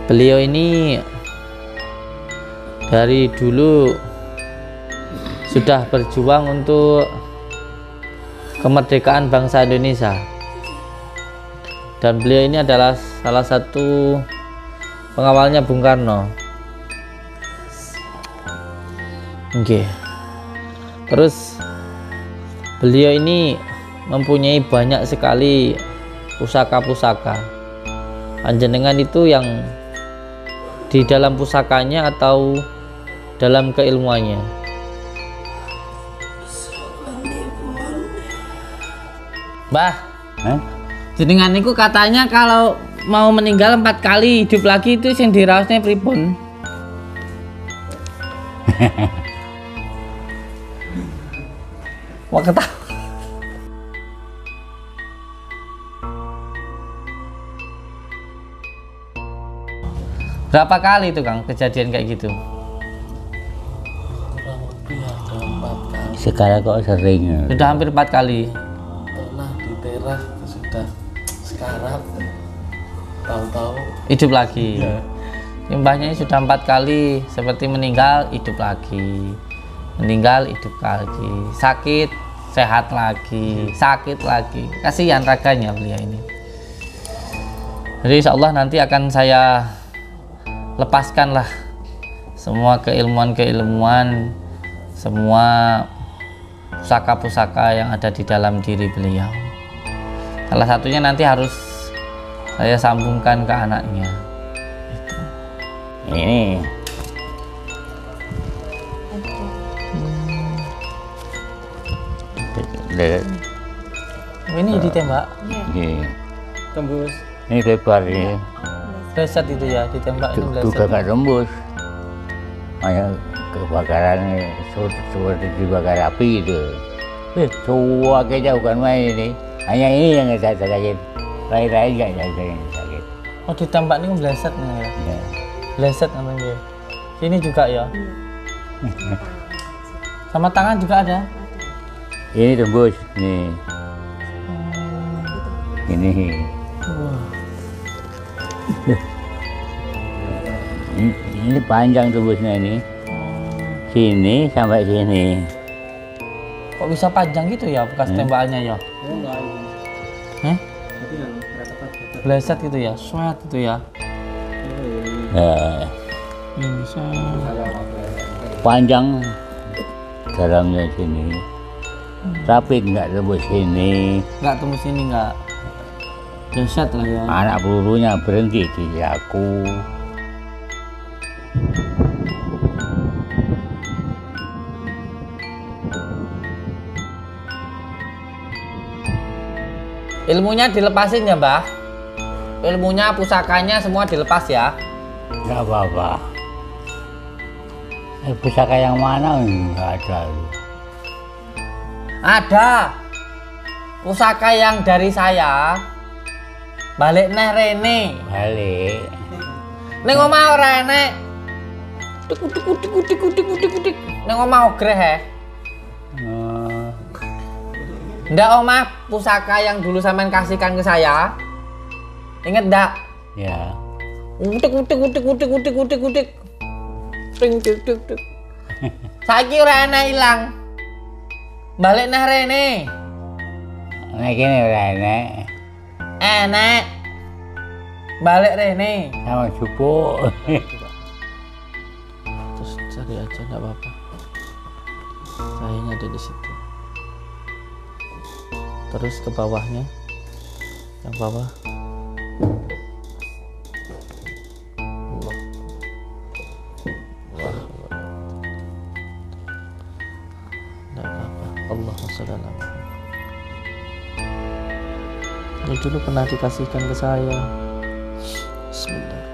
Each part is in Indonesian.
Beliau ini dari dulu sudah berjuang untuk kemerdekaan bangsa Indonesia, dan beliau ini adalah salah satu pengawalnya Bung Karno. Oke. Terus beliau ini mempunyai banyak sekali pusaka-pusaka. Panjenengan itu yang di dalam pusakanya atau dalam keilmuannya? Mbah, jenengan niku katanya kalau mau meninggal 4 kali hidup lagi itu sing diraosne pripun? Wah, ketawa. Berapa kali itu Kang kejadian kayak gitu? Kurang lebih ada 4 kali. Sekarang kok sering? Sudah hampir 4 kali. Pernah di teras itu sudah sekarat, tahu-tahu Hidup lagi. ya. Mbahnya ini sudah 4 kali seperti meninggal hidup lagi, meninggal hidup lagi, sakit sehat lagi, sakit lagi. Kasihan raganya beliau ini. Jadi insya Allah nanti akan saya lepaskanlah semua keilmuan-keilmuan, semua pusaka-pusaka yang ada di dalam diri beliau. Salah satunya nanti harus saya sambungkan ke anaknya. Ini Ini ditembak, ini Tembus. ini lebar ini reset itu ya, ditembak ini juga meleset. nggak tembus. Hanya kebakaran seperti dibakar api itu. Semua kayaknya bukan main ini. Hanya ini yang saya sakit. Lain-lain nggak ada yang sakit. Oh, ditembak ini meleset nih ya. Ya. Meleset namanya. Sini juga ya. Sama tangan juga ada. Ini tembus nih. Ini. Wah. Ini panjang tembusnya ini. Sini sampai sini. Kok bisa panjang gitu ya bekas tembakannya ya? Hah? Bleset gitu ya, sweat gitu ya. Nah, Ini bisa. panjang dalamnya sini. Tapi nggak tembus sini. Nggak tembus sini nggak. Bleset lah ya. Anak pelurunya berhenti di aku. Ilmunya dilepasin ya Mbah? Ilmunya, pusakanya semua dilepas ya? Nggak apa-apa. Pusaka yang mana nggak ada. Ada. Pusaka yang dari saya. Balik neh rene. Balik. Ning omah ora enek. Tik. Ning omah ogreh he. Ndak omah pusaka yang dulu sampean kasihkan ke saya. Ingat ndak? Ya. Utik. Ting tik. Saiki ora enek ilang. Balik neh rene. Nah gini udah enak. Enek. Balik rene. Sama cupu. Terus cari aja enggak apa-apa. Sayangnya ada di situ. Terus ke bawahnya. Yang bawah. Allah. Enggak apa-apa. Allahumma shalli ala Muhammad. Ini dulu pernah dikasihkan ke saya. Bismillahirrahmanirrahim.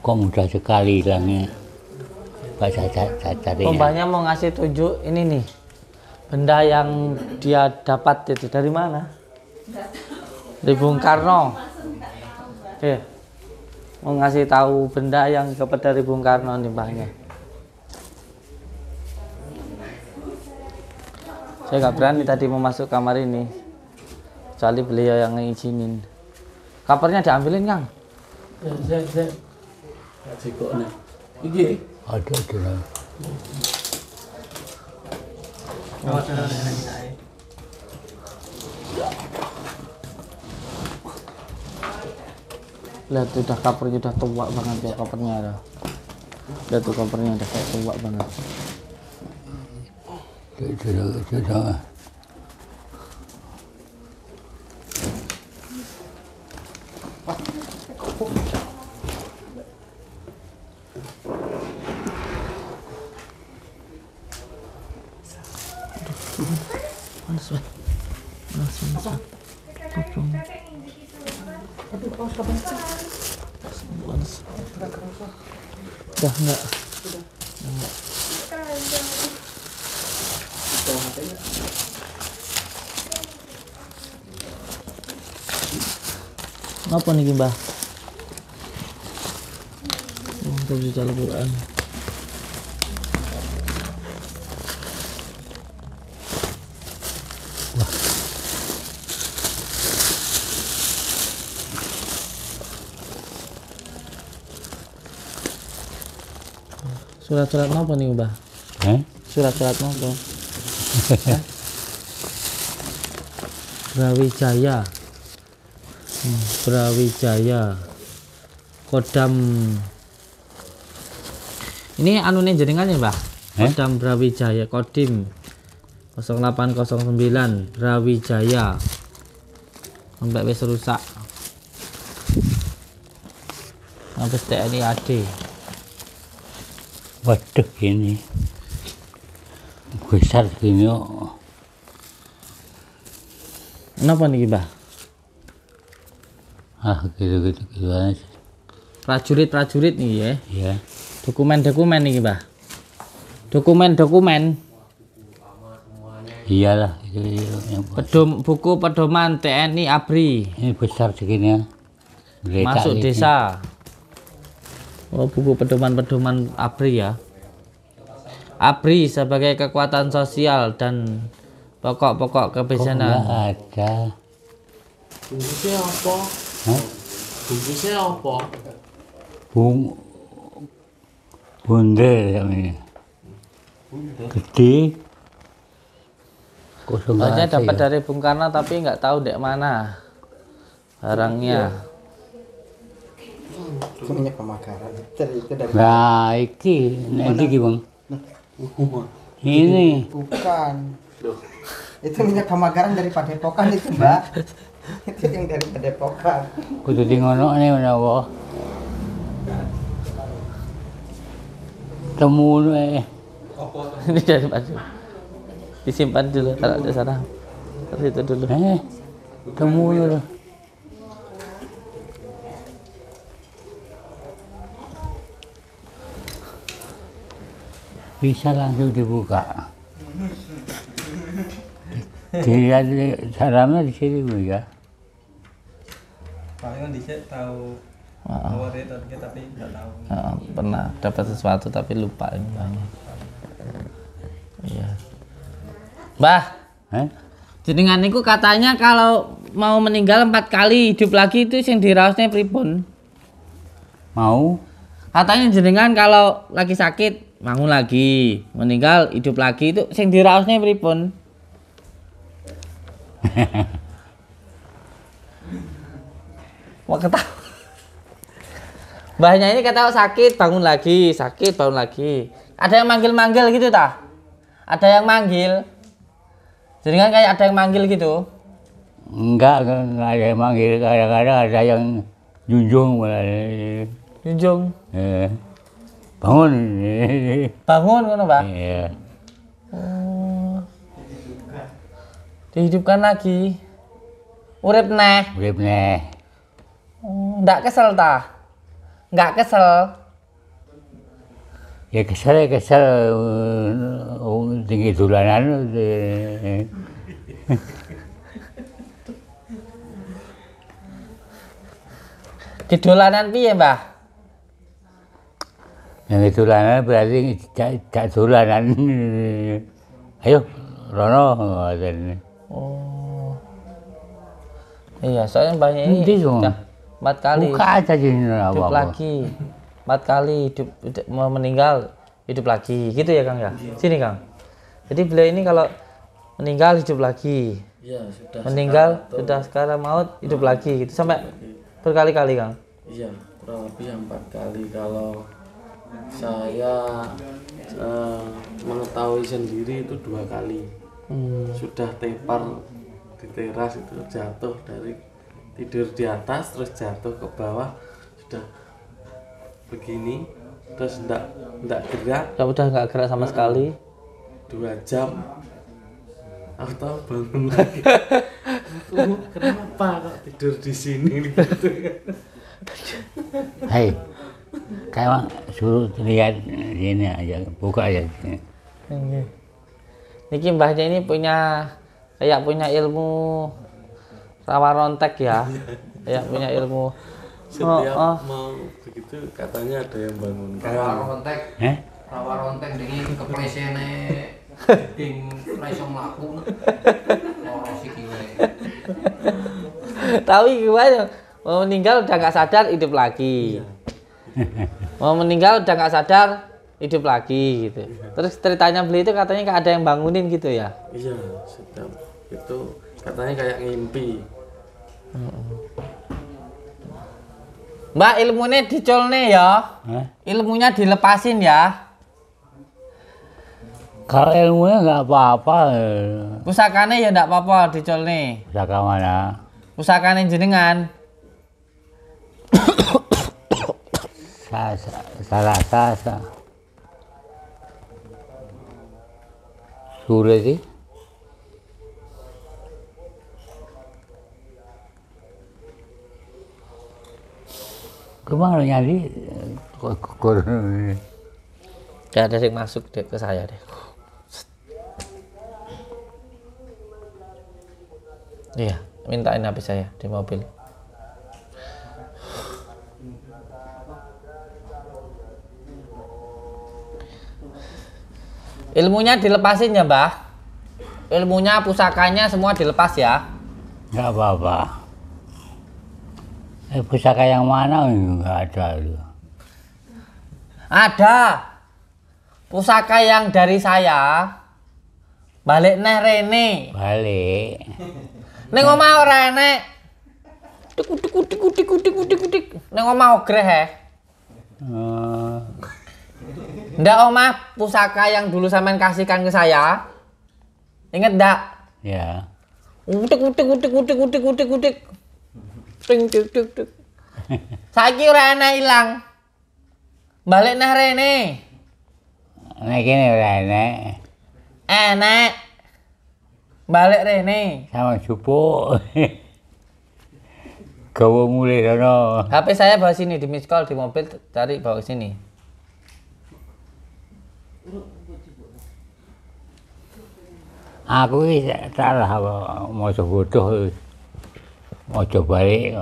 Kok mudah sekali hilangnya Pak carinya. Mbahnya mau ngasih tunjuk ini nih, benda yang dia dapat itu dari mana? Dari Bung Karno. Mau ngasih tahu benda yang dapat dari Bung Karno nih mbahnya. Saya nggak berani tadi mau masuk kamar ini, kecuali beliau yang ngizinin. Kapernya diambilin Kang. Saya kasih kok nih. Iki. Ada. Lihat tuh udah covernya udah tua banget ya covernya ada. Lihat tuh covernya udah kayak tua banget. Sudah. Panas banget. Panas. Udah enggak. Apa nih Mbah? Untuk baca Al-Quran. Surat-surat apa nih Mbah? Surat-surat apa? Brawijaya. Brawijaya. Kodam. Ini anune jenengan ya, Mbah? Kodam Brawijaya, Kodim 0809 Brawijaya. Sampai wis rusak. Habis TNI AD. Waduh ini besar gini kok. Kenapa nih Mbah? Gitu aja. Prajurit nih ya. Iya. Dokumen nih Mbah. Dokumen. Iyalah itu yang Buku pedoman TNI ABRI. ini besar segini ya. Masuk ini. desa. Oh, buku pedoman ABRI ya. ABRI sebagai kekuatan sosial dan pokok-pokok Kok kebijakan. nggak ada? Bungkusnya apa? Bungkusnya apa? Bundel namanya. Gede. Kosong Soalnya aja dapat ya. dari Bung Karno tapi nggak tahu dek mana barangnya. Itu minyak pemakaran. Itu dari Nah, nanti gimana? Ini bukan. Itu minyak pemakaran dari Padepokan itu, Mbak. Itu yang dari Padepokan. kudu di ngono nih menawa. Temu Ini dari baju. Disimpan dulu taruh di sana. Taruh itu dulu. temu dulu. Bisa langsung dibuka. Dilihat salamnya di sini Bu ya. Palingan dicek tahu awalnya tapi nggak tahu. Pernah dapat sesuatu tapi lupa ini banyak. Iya. Mbah, jenengan niku katanya kalau mau meninggal 4 kali hidup lagi itu sing diraosnya pripun? Mau? Katanya jenengan kalau lagi sakit bangun lagi, meninggal hidup lagi itu sing diraosnya pripun? Mau ketawa. Mbahnya ini kata sakit bangun lagi, sakit bangun lagi. Ada yang manggil-manggil gitu tah? Ada yang manggil. Jadi kan kayak ada yang manggil gitu. Enggak ada yang manggil, kadang-kadang ada yang junjung malah. Junjung. Bangun. Bangun ngono, Pak. Iya. Oh. Dihidupkan lagi. Urip neh. Urip neh. Oh, ndak kesel tah. nggak kesel. Ya kesel tinggi dolanan. Di dolanan piye, Mbah? Yang dolanan berarti gak dolanan. Ayo, rono. Oh. Iya, soalnya banyak ini Nanti dong. udah 4 kali. Buka aja sini Hidup apa-apa. lagi. 4 kali mau meninggal, hidup lagi. Gitu ya, Kang ya? Sini, Kang. Jadi beliau ini kalau meninggal hidup lagi. Iya, sudah. Meninggal sudah sekarang maut hidup lagi gitu sampai berkali-kali, Kang. Iya, kurang lebih 4 kali. Kalau saya mengetahui sendiri itu 2 kali. Sudah tepar di teras itu, jatuh dari tidur di atas terus jatuh ke bawah, sudah begini terus enggak gerak. Ya udah nggak gerak sama sekali. 2 jam atau bangun lagi. Kenapa kok tidur di sini gitu. Hei, kayak suruh lihat sini aja, buka aja. Niki mbahnya ini punya ilmu rawa rontek ya. Kayak punya ilmu. Setiap mau begitu katanya ada yang bangunkan. Rawa rontek dengan kepresene ding ra iso mlaku. Loro sikile. Tapi gimana? Mau meninggal udah nggak sadar hidup lagi. Mau meninggal udah nggak sadar hidup lagi gitu. Terus ceritanya beli itu katanya nggak ada yang bangunin gitu ya? Iya, setiap itu katanya kayak ngimpi. Mbak, ilmunya dicolne ya? Ilmunya dilepasin ya? Kalau ilmunya nggak apa-apa. Pusakanya ya nggak apa-apa dicolne. Pusaka mana? Pusakanya jenengan. Salah sasa. Sudah sih. Kemana nyari? Gak ada yang masuk deh ke saya deh. Iya, mintain HP saya di mobil. Ilmunya dilepasin ya, Mbah? Ilmunya, pusakanya semua dilepas ya? Nggak apa-apa. Pusaka yang mana? Nggak ada. Ada. Pusaka yang dari saya. Balik neh rene. Balik. Ning omah ora enek. Tik. Ning omah ogreh he. Ndak omah pusaka yang dulu sampean kasihkan ke saya. Ingat ndak? Ya. Utik. Ting. Saiki ora enek ilang. Balik neh rene. Nek kene ora enek. Enek. Balik rene. Sama jupuk. Gawa mulai rono. HP saya bawa sini di miss call di mobil, cari bawa sini. Aku iki salah maca bodoh. Maca balik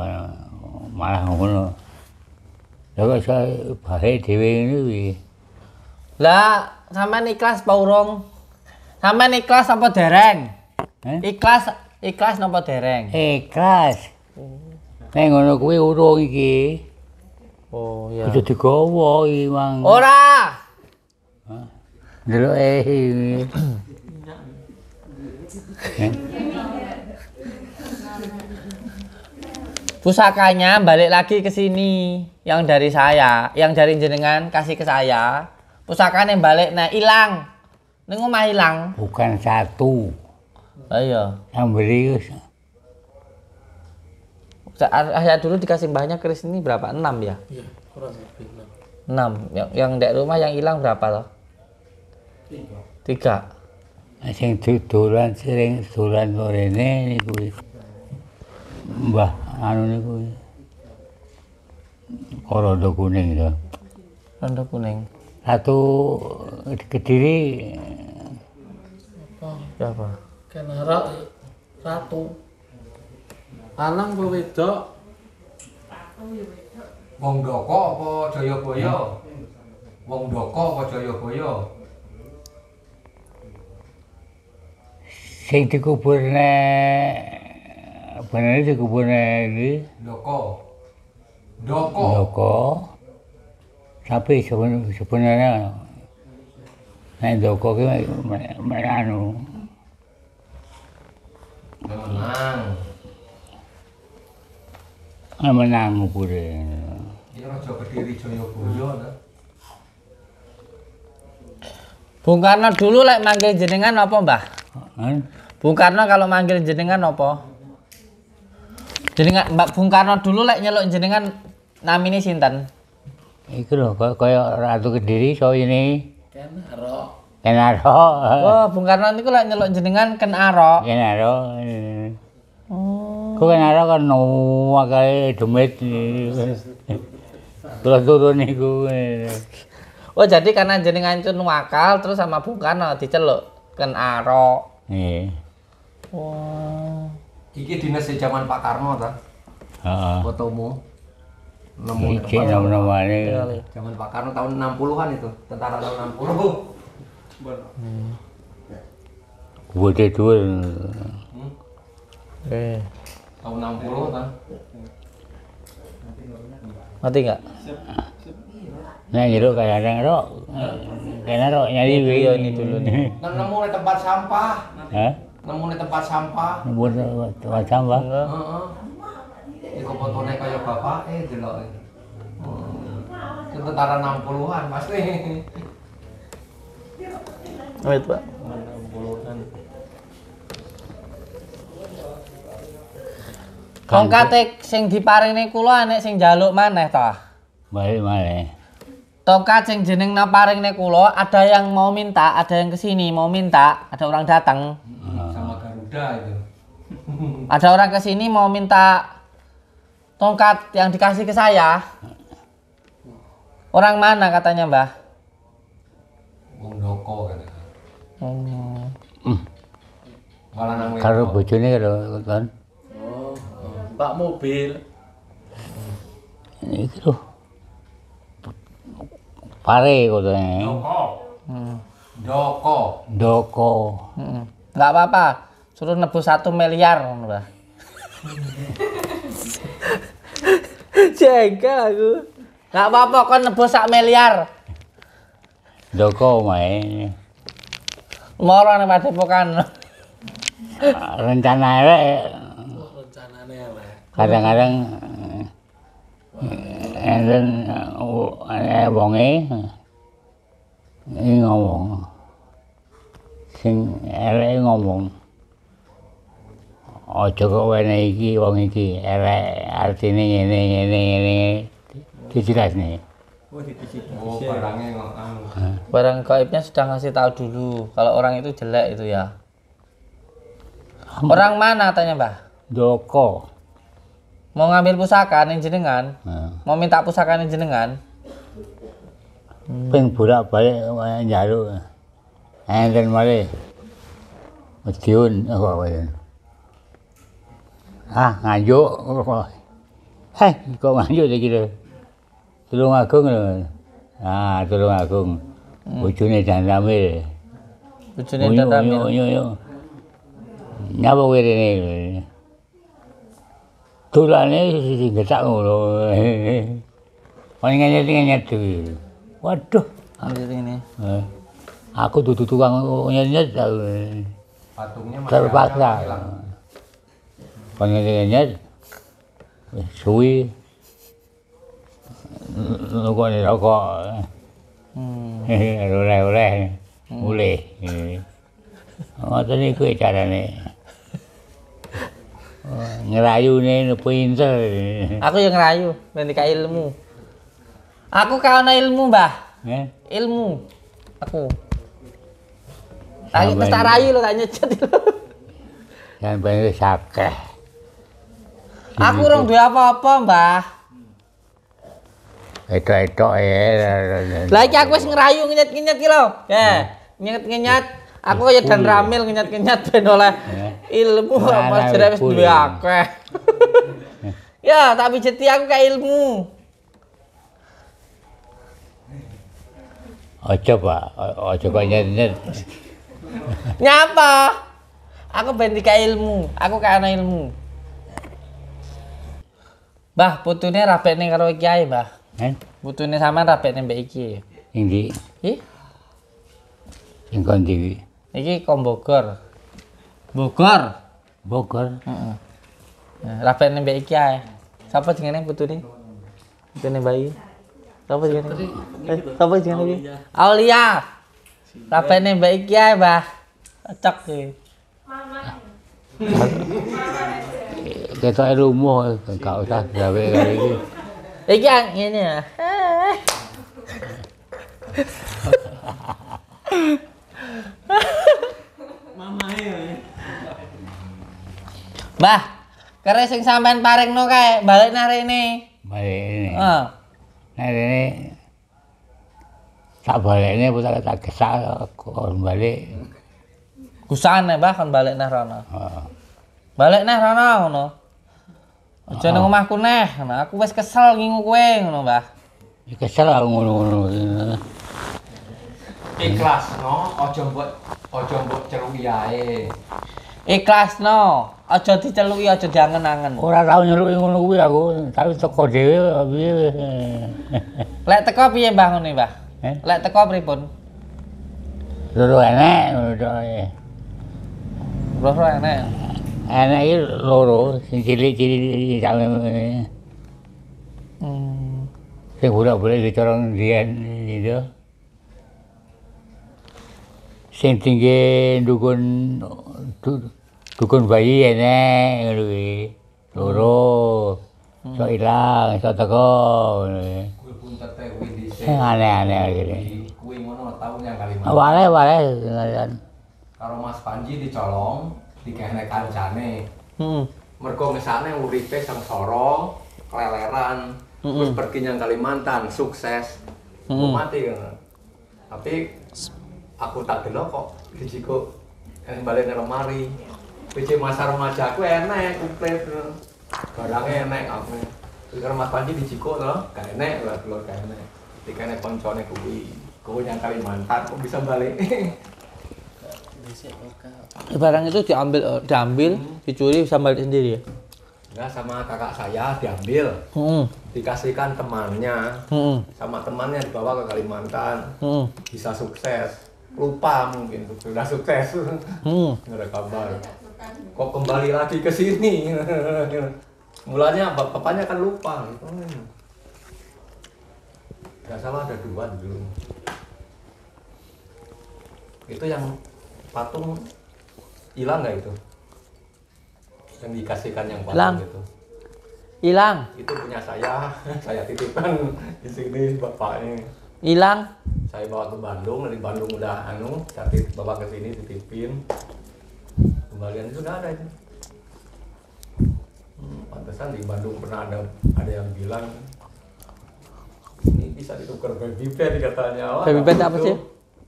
malah ngono. Lah kok saya balik dhewe ngene iki. Lah, sampean ikhlas apa urung? Sampean ikhlas apa dereng? Ikhlas napa dereng? Ikhlas. Nek ngono kuwi urung iki. Oh iya. Kudu digawa iki, Mang. Ora. Delok iki. Pusakanya balik lagi ke sini, yang dari saya, yang dari jenengan kasih ke saya. Pusakanya balik, nah hilang. Ning omah hilang. Bukan satu. Ayo. Yang beri Saya dulu dikasih banyak keris ini berapa? 6 ya? Iya, kurang lebih 6. Yang dari rumah yang hilang berapa loh? 3. sing dodolan sering dolan rene niku. Mbah anu niku. rondo kuning itu. Rondo kuning. Satu Kediri Siapa? Kenara ratu. Lanang apa wedok? Wong Doko apa Jayabaya? Wong Doko apa Jayabaya? sing dikuburne bener dikuburne iki Doko. Doko. Doko. Tapi sebenarnya nek Doko ki anu menang ngubure. Ini Raja Kediri Jayabaya ta. Bung Karno dulu lek manggil jenengan apa, Mbah? Bung Karno kalau manggil jenengan apa? Jenengan Mbak Bung Karno dulu lek nyeluk jenengan namine sinten? Iku lho kaya Ratu Kediri so ini. Kenaro. Kenaro. Oh, Bung Karno niku lek nyeluk jenengan Ken Arok. Kenaro. Oh. Kok Kenaro kan wae demit. Terus turun niku. Oh, jadi karena jenengan itu wakal terus sama Bung Karno diceluk Ken Arok. Nggih. Oh. Iki dinas zaman Pak Karno ta? Heeh. Fotomu. Nemu Iki nama-namane. zaman Pak Karno tahun 60-an itu, tentara tahun 60. Bude dhuwur. Tahun 60 ta. Mati enggak? Nah, jeruk kadang rok. Kena rok nyari Iya, ini dulu nih. Nemu di tempat sampah. Hah? Nemu di tempat sampah. Buat macam apa? Heeh. Iku fotone kaya bapake delok. Itu tentara 60-an pasti. Wait, Pak. 60-an. Tongkate sing diparingi kula nek sing njaluk maneh ta? Balik malih. Tongkat sing jeneng naparingne kula ada yang mau minta, ada yang kesini mau minta, ada orang datang. Sama Garuda itu. Ada orang kesini mau minta tongkat yang dikasih ke saya. Orang mana katanya, Mbah? Wong Doko katanya. Malah nang Karo bojone karo kan. Pak mobil. Iki lho. Pare kotane. Doko. Doko. Doko. Enggak apa-apa. Suruh nebus 1 miliar, Mbah. Jaga aku. Enggak apa-apa kon nebus 1 miliar. Doko main. Moro nang Padepokan. Rencana elek. Rencanane elek. Kadang-kadang enten wonge iki ngomong. Sing elek ngomong. Aja kok wene iki wong iki elek artine ngene. Dijelasne. Oh, barangnya kok anu. Barang gaibnya sudah ngasih tahu dulu kalau orang itu jelek itu ya. Orang mana tanya, Mbah? Doko. Mau ngambil pusaka ning jenengan? Mau minta pusaka ning jenengan? Ping bolak-balik njaluk. Enten malih. Mediun apa wae. Nganjuk. Hei, kok nganjuk iki lho. Tulung Agung lho. Tulung Agung. Bojone Dandamil. Bojone Dandamil. Yo. Nyapa kowe rene? Tulane sing getak ngono. Wong nyet-nyet. Waduh, Ambil ini. Aku dudu tukang nyet-nyet. Patungnya masih Terpaksa. ada, hilang. Kon nyet. Suwi. Nukone rokok. Oleh. Mulih. Ngoten iku carane. Ngerayune pinter. Aku yang ngerayu, ben dikai ilmu. Aku kawana ilmu, Mbah. Ilmu. Aku. Tak tak rayu lho tak nyejet lho. Sampai sakeh. Aku urung duwe apa-apa, Mbah. Etok-etok ya. Lah iki aku wis ngerayu ngenyet-ngenyet ki lho. Ya, ngenyet-ngenyet. Aku kaya Dan Ramil ngenyet-ngenyet ben oleh ilmu Mas Jere wis duwe akeh. Ya, tak pijeti aku kayak ilmu. Ojo Pak, ojo kok nyet-nyet. Nyapa? Aku ben kayak ilmu. Aku kayak ana ilmu. Mbah, putune rapekne karo iki ae, Mbah. Putune sampean rapekne mbek iki. Ing ndi? Ih, Ing kondi. iki kom Bogor. Bogor. Bogor. Heeh. Nah, rapekne mbek iki ae. Sapa jenenge putune? Putune bayi. Sapa jenenge? Sapa jenenge iki? Aulia. Rapekne mbek iki ae, Mbah. Cocok iki. Ketok lumuh gak usah gawe kali iki. Iki ngene ya. Mbah, kare sing sampean paringno kae balik nang rene. Balik ini. Heeh. Nah ini tak balik ini putar tak kesak kon balik. Gusane Mbah kon balik nang rono. Heeh. Balik nang rono ngono. Aja nang omahku neh, ngono. Aku wis kesel ngingu kowe ngono, Mbah. Ya kesel aku ngono-ngono. Ikhlas no, ojo mbok celuki ae. Ikhlasno, aja diceluki, aja diangen-angen. Ora tau nyeluki ngono kuwi aku, tapi teko dhewe piye. Lek teko piye Mbah ngene, Mbah? Lek teko pripun? Loro enek ngono tok ae. Loro enek. Enek iki loro, sing cilik-cilik sampe sing bolak-balik dicorong dian itu. Sing tinggi dukun bayi enek ngono kuwi. Loro. Sok ilang, sok teko ngono kuwi. Kuwi puntete kuwi dhisik. Aneh-aneh iki. Kuwi ngono tau yang Kalimantan. Wale ngalian. Karo Mas Panji dicolong, dikene kancane. Heeh. Mergo ngesane uripe sengsara, keleleran, terus pergi nyang Kalimantan, sukses. Mati kan. Tapi aku tak delok kok dijiko balik nang lemari. Biji masa remaja aku enek komplit. Barangnya enek aku. Karo Mas Panji dijiko to, gak enek lah keluar gak enek. Dikene koncone kuwi. Kuwi nyang Kalimantan kok bisa balik. Barang itu diambil, dicuri bisa balik sendiri ya? Enggak, sama kakak saya diambil. Dikasihkan temannya. Sama temannya dibawa ke Kalimantan. Bisa sukses. Lupa mungkin sudah sukses. Nggak ada kabar. Kok kembali lagi ke sini? Mulanya bapaknya kan lupa. Nggak salah ada 2 dulu. Itu yang patung hilang nggak itu? Yang dikasihkan yang patung Hilang. itu. Hilang. Itu punya saya titipkan di sini bapaknya. Hilang. Saya bawa ke Bandung, dari Bandung udah saya bawa ke sini titipin. Kembalian itu udah ada itu. Pantesan di Bandung pernah ada yang bilang ini bisa ditukar baby bed katanya. Wah, Baby bed apa itu. sih?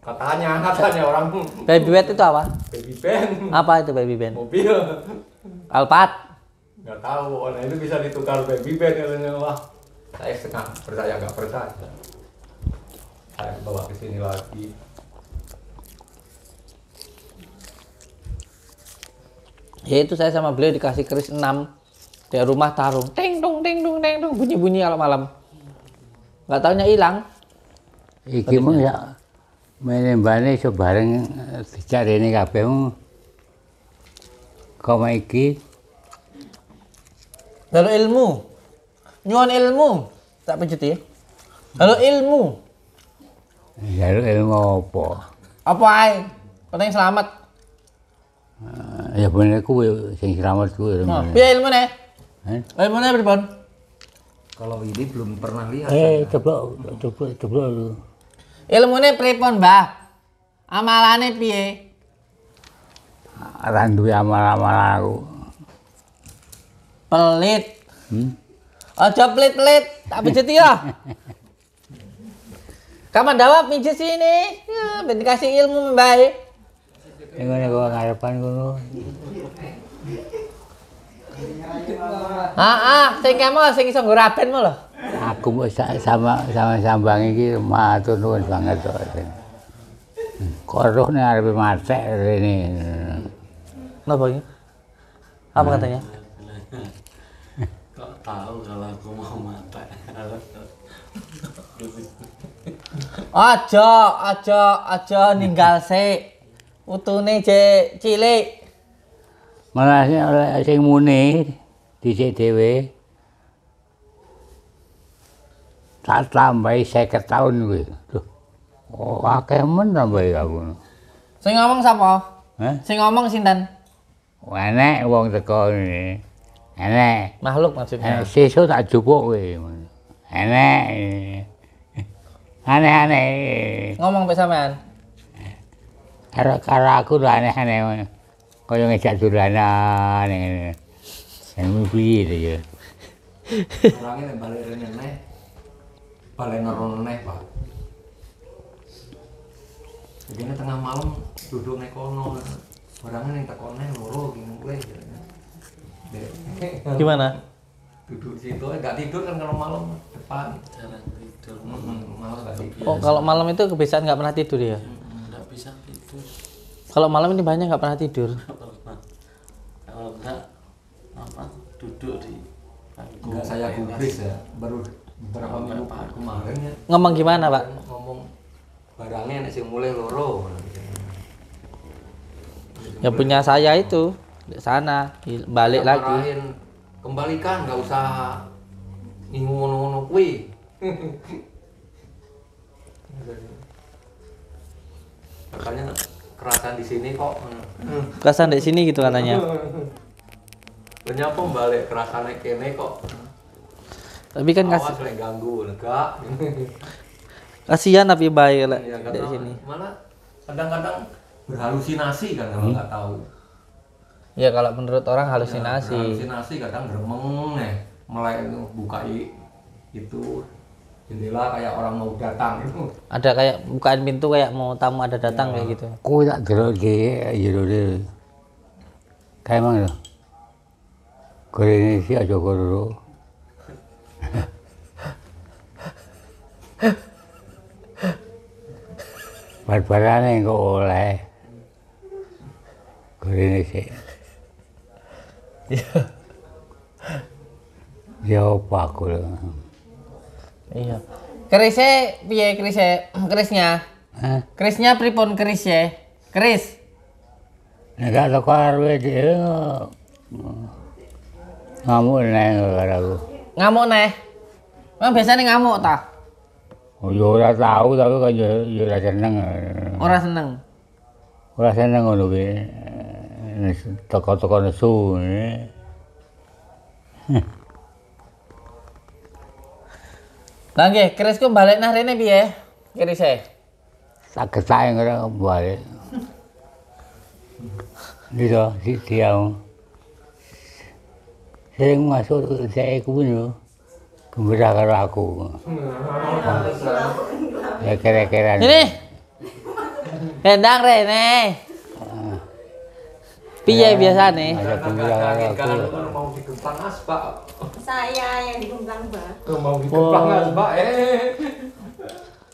Katanya orang Baby bed itu apa? baby bed. Apa itu baby bed? Mobil. Alphard. Nggak tahu, nah itu bisa ditukar baby bed katanya. Wah, saya setengah percaya nggak percaya. Saya bawa ke sini lagi. Ya itu saya sama beliau dikasih keris 6 dari rumah tarung. Teng dong, bunyi-bunyi kalau malam. Nggak taunya hilang. Iki mung ya menembane iso bareng dicarene kabeh mung. Koma iki Lalu ilmu. Nyuwun ilmu. Tak pencet ya. Lalu ilmu. jaluk ilmu apa? Apa ae? Penting selamat. Ya bener kuwi sing selamat kuwi. Piye ilmune? Heh? Ilmune pripun? Kalau ini belum pernah lihat. Coba lu. Ilmune pripun, Mbah? Amalane piye? Ora duwe amal-amal aku. Pelit. Aja pelit-pelit, tak pijet ya. Kapan dawa pijet sini? Ya, ben dikasih ilmu baik. Ngene kok ngarepan ngono. Sing kemo sing iso nggo rabenmu lho. Aku mau sama sambang iki matur nuwun banget kok. Kok roh nek arep matek rene. Napa iki? Apa katanya? Kok tahu kalau aku mau matek. Aja ninggal sik. Utune jek cilik. Malah sing muni dhisik dhewe. Tak tambahi 50 tahun kuwi. Duh. Oh, akeh men tambahi aku. Sing ngomong sapa? Hah? Sing ngomong sinten? Enek wong teko ngene. Enek. Makhluk maksudnya. Sesuk tak jupuk kowe. Enek. Aneh-aneh. Ngomong pe sampean. Karo aku lho aneh-aneh. Kaya ngejak dolanan ngene. Sing piye to ya. Orangnya nek balik rene neh. Balik nerono neh, Pak. Jadi tengah malam duduk nek kono. Orangnya ning teko neh loro gini kowe. Gimana? Duduk situ enggak tidur kan kalau malam depan. Jarang tidur. Malam enggak tidur. Oh, kalau malam itu kebiasaan nggak pernah tidur ya? Enggak bisa tidur. Kalau malam ini banyak nggak pernah tidur. Kalau enggak apa duduk di bangku. Enggak saya gubris ya. Baru beberapa minggu kemarin ya. Ngomong gimana, Pak? Ngomong barangnya nek sing mulai loro. Ya punya saya itu di sana, balik Saya lagi. marahin, kembalikan, nggak usah ngono-ngono kuwi. Katanya kerasan di sini kok. Kerasan di sini gitu katanya. Nyapa balik kerasannya kene kok. Tapi kan Awas lek ganggu, lega. kasihan tapi baik lah Ya, di sini. malah kadang-kadang berhalusinasi kan kalau nggak tahu. Ya kalau menurut orang halusinasi. Halusinasi kadang gremeng mulai buka itu jendela kayak orang mau datang itu. Ada kayak bukaan pintu kayak mau tamu ada datang kayak gitu. Kowe tak delok iki jero dhewe. Kae mang lho. Goreng iki aja karo. Bar-barane kok oleh. Goreng iki. Ya apa aku lho. Iya. Kerisnya piye kerisnya? Hah? Kerisnya pripun kerisnya? Keris. Nek gak teko arep dhewe ngamuk nang karo aku. Ngamuk neh. Memang biasanya ngamuk ta? Oh ya ora tahu tapi kan ya ora seneng. Ora seneng. Ora seneng ngono kuwi. Teko-teko nesu. Lah nggih, kerisku balik nang rene piye? Kerise. Saged sae ngono balik. Dito, si tiang. Sering masuk saya kuwi lho. Gembira karo aku. Ya kira-kira. Ini. Hendang rene. Piye biasane? Ada gembira karo aku. Kalau mau digemplang asbak. Saya yang digemplang, Mbak. Mau digemplang asbak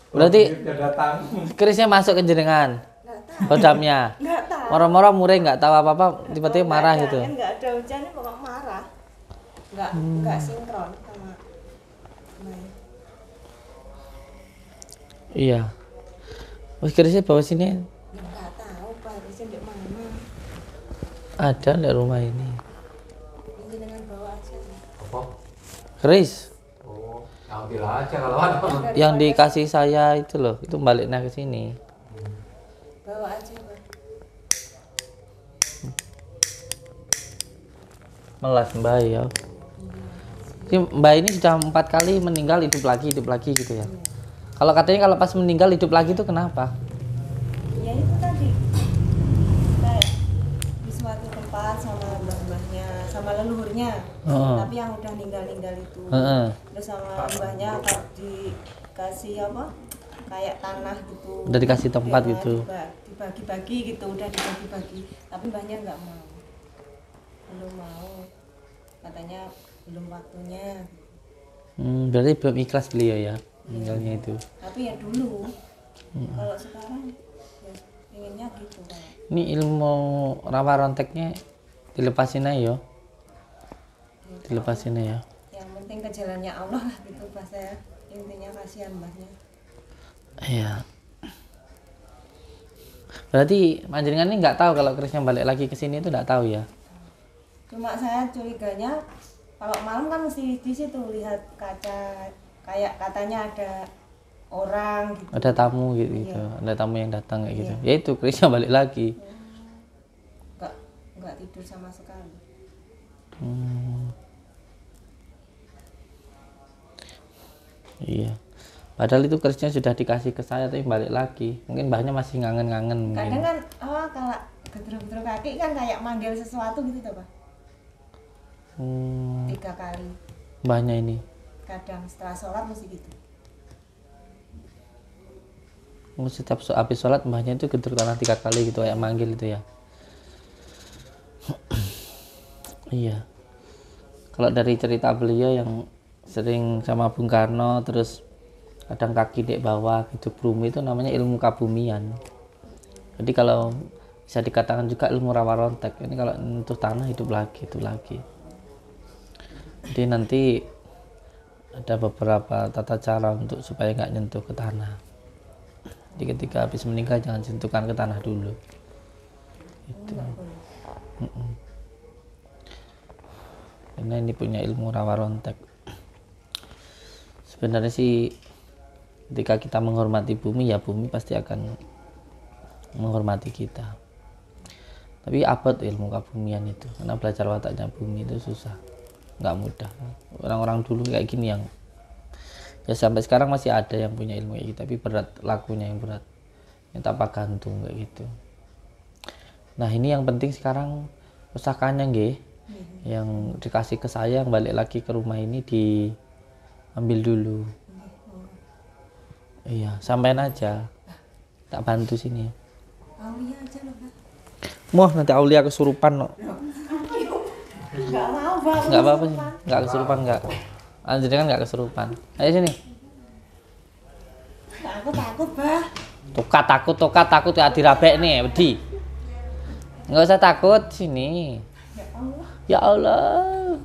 Berarti dia datang. kerisnya masuk ke jenengan. Nggak tahu. Kodamnya. Nggak tahu. Moro-moro murid nggak tahu apa-apa, tiba-tiba marah Nggak ada, gitu. kan nggak ada hujannya pokok marah. Nggak sinkron sama main. Iya. Wes kerisnya bawa sini. Ya, nggak tahu Pak, harusnya di mana. Ada di rumah ini. Ini dengan bawa aja. Apa? Keris Oh, ambil aja kalau ada. yang dikasih saya itu loh, itu baliknya ke sini. Bawa aja, Pak. Melas Mbak ya. Si Mbak ini sudah 4 kali meninggal hidup lagi gitu ya. Kalau katanya kalau pas meninggal hidup lagi itu kenapa? Ya itu tadi. Kayak di suatu tempat sama mbah-mbahnya, sama leluhurnya. Heeh. Tapi yang udah ninggal itu. Heeh. Terus sama mbahnya dikasih apa? kayak tanah gitu. Udah dikasih tempat Ya, gitu. dibagi-bagi gitu, udah dibagi-bagi. Tapi mbahnya nggak mau, belum mau. Katanya belum waktunya. Berarti belum ikhlas beliau ya meninggalnya itu. Tapi ya dulu. Kalau sekarang ya pengennya gitu kayak. Ini ilmu rawa ronteknya dilepasin aja ya. Dilepasin aja. Yang penting ke jalannya Allah lah gitu pas saya. Intinya kasihan mbahnya. Iya. Berarti panjenengan ini nggak tahu kalau kerisnya balik lagi ke sini itu nggak tahu ya? Cuma saya curiganya kalau malam kan mesti di situ lihat kaca, kayak katanya ada orang gitu. Ada tamu gitu, Iya. ada tamu yang datang kayak gitu. Iya. Ya itu kerisnya balik lagi. Nggak tidur sama sekali. Iya. Padahal itu kerisnya sudah dikasih ke saya tapi balik lagi. Mungkin mbahnya masih ngangen-ngangen mungkin. Kadang kan kalau gedruk-gedruk kaki kan kayak manggil sesuatu gitu tuh Pak. 3 kali. Mbahnya ini. Kadang setelah sholat mesti gitu. Setiap habis sholat mbahnya itu gedruk tanah 3 kali gitu kayak manggil itu ya. Iya. Kalau dari cerita beliau yang sering sama Bung Karno terus kadang kaki dek bawah gitu bumi itu namanya ilmu kabumian. Jadi kalau bisa dikatakan juga ilmu rawa rontek. Ini kalau nyentuh tanah hidup lagi itu lagi. Jadi nanti ada beberapa tata cara untuk supaya nggak nyentuh ke tanah. Jadi ketika habis meninggal jangan sentuhkan ke tanah dulu. Itu. Karena ini punya ilmu rawa rontek. Sebenarnya sih ketika kita menghormati bumi ya bumi pasti akan menghormati kita. Tapi abot ilmu kabumian itu karena belajar wataknya bumi itu susah, nggak mudah. Orang-orang dulu kayak gini yang ya sampai sekarang masih ada yang punya ilmu kayak gitu, tapi berat, lakunya yang berat, yang tapak gantung kayak gitu. Nah ini yang penting sekarang pusakanya nggih, yang dikasih ke saya yang balik lagi ke rumah ini diambil dulu. Iya, sampein aja. Tak bantu sini. Aulia aja loh Pak. Moh nanti Aulia kesurupan no. Nggak mau Pak. Nggak apa-apa sih, nggak kesurupan nggak. Anjir kan nggak kesurupan. Ayo sini. Takut Pak. Tokat takut ya dirabek nih, wedi. Nggak usah takut sini. Ya Allah.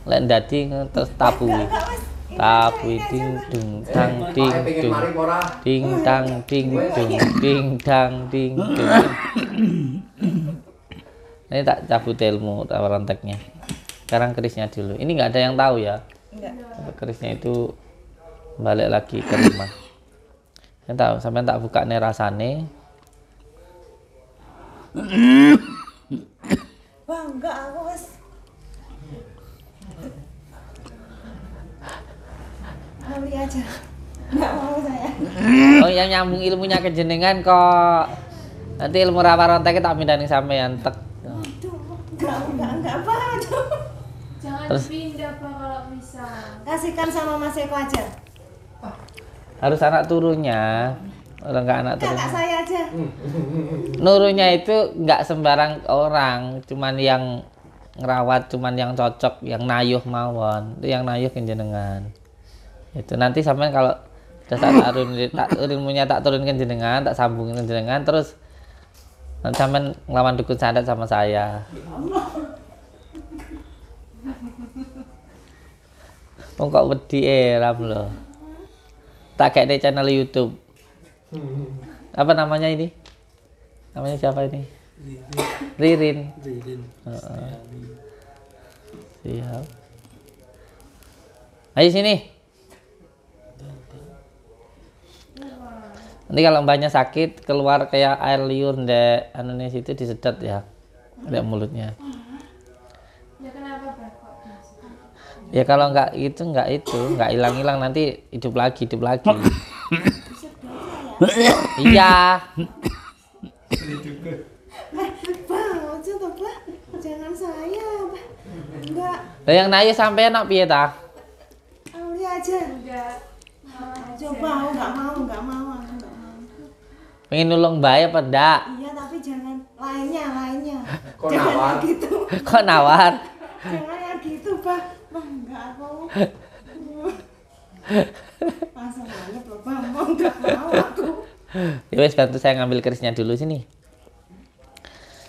Lek dadi terus tabu. Tabu ding dung tang ding dung. Ding tang ding dung ding tang ding dung. Ini tak cabut ilmu rawa ronteknya. Sekarang kerisnya dulu. Ini nggak ada yang tahu ya. Enggak. Kerisnya itu balik lagi ke rumah. Yang tahu sampai tak buka nih rasane. Wah enggak aku wes. Aulia aja. Nggak mau saya. Oh yang nyambung ilmunya ke jenengan kok. Nanti ilmu rawa ronteknya tak pindahin sampean tek. Enggak Pak. Aduh. Jangan Terus? pindah Pak kalau bisa. Kasihkan sama Mas Eko aja. Harus anak turunnya. Orang nggak anak Kakak turunnya. saya aja. Nurunya itu nggak sembarang orang, cuman yang ngerawat, cuman yang cocok, yang nayuh mawon. Itu yang nayuh ke jenengan. Itu nanti sampean kalau udah tak ilmunya tak turunkan jenengan, tak sambungin ke jenengan, terus nanti sampean ngelawan dukun santet sama saya. Oh kok wedi ram loh. Tak kayak di channel YouTube. Apa namanya ini? Namanya siapa ini? Ririn. Siap. Ayo sini. Nanti kalau mbaknya sakit keluar kayak air liur ndek anunya situ disedot ya. Ndek mulutnya. Ya kenapa Pak kok masuk? Ya kalau nggak nggak hilang-hilang nanti hidup lagi. Iya. Pak, aja toh Pak. Jangan saya Pak. Enggak. Lah yang naya sampai nak piye ta? Aulia aja. Udah. Aja mau, nggak mau, aku nggak mau. Pengen nulung bae apa ndak? Iya, tapi jangan lainnya. Kok Jangan nawar? yang gitu. Kok nawar? Jangan yang gitu, Bah. Bah, enggak aku. Pasang banget loh, Bah. Enggak mau aku. Ya wes, bantu saya ngambil kerisnya dulu sini.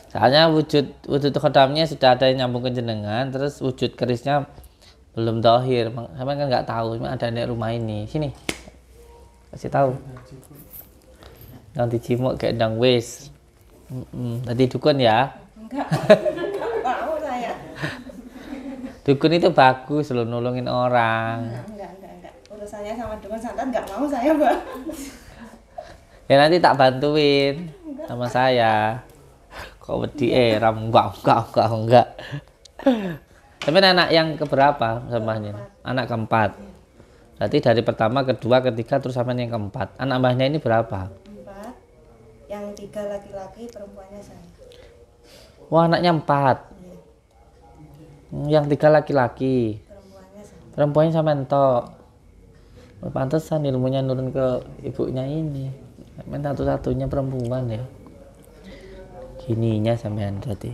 Soalnya wujud khodamnya sudah ada yang nyambung ke jenengan, terus wujud kerisnya belum dohir. Sampai kan nggak tahu, cuma ada di rumah ini. Sini, kasih tahu. Nanti cimuk kayak dang wes. Tadi dukun ya. Enggak mau saya. Dukun itu bagus loh, nolongin orang. Enggak. Urusannya sama dukun santet enggak mau saya, Bah. Ya nanti tak bantuin sama saya. Kok wedi ram enggak. Tapi anak yang keberapa sambahnya? Anak keempat. Berarti dari pertama, kedua, ketiga, terus sampai yang keempat. Anak mbahnya ini berapa? 4. Yang 3 laki-laki, perempuannya saya. Wah, anaknya 4. Yang 3 laki-laki. Perempuannya saya. Perempuannya sama entok. Oh, pantesan ilmunya nurun ke ibunya ini. Memang satu-satunya perempuan ya. Gininya sampean berarti.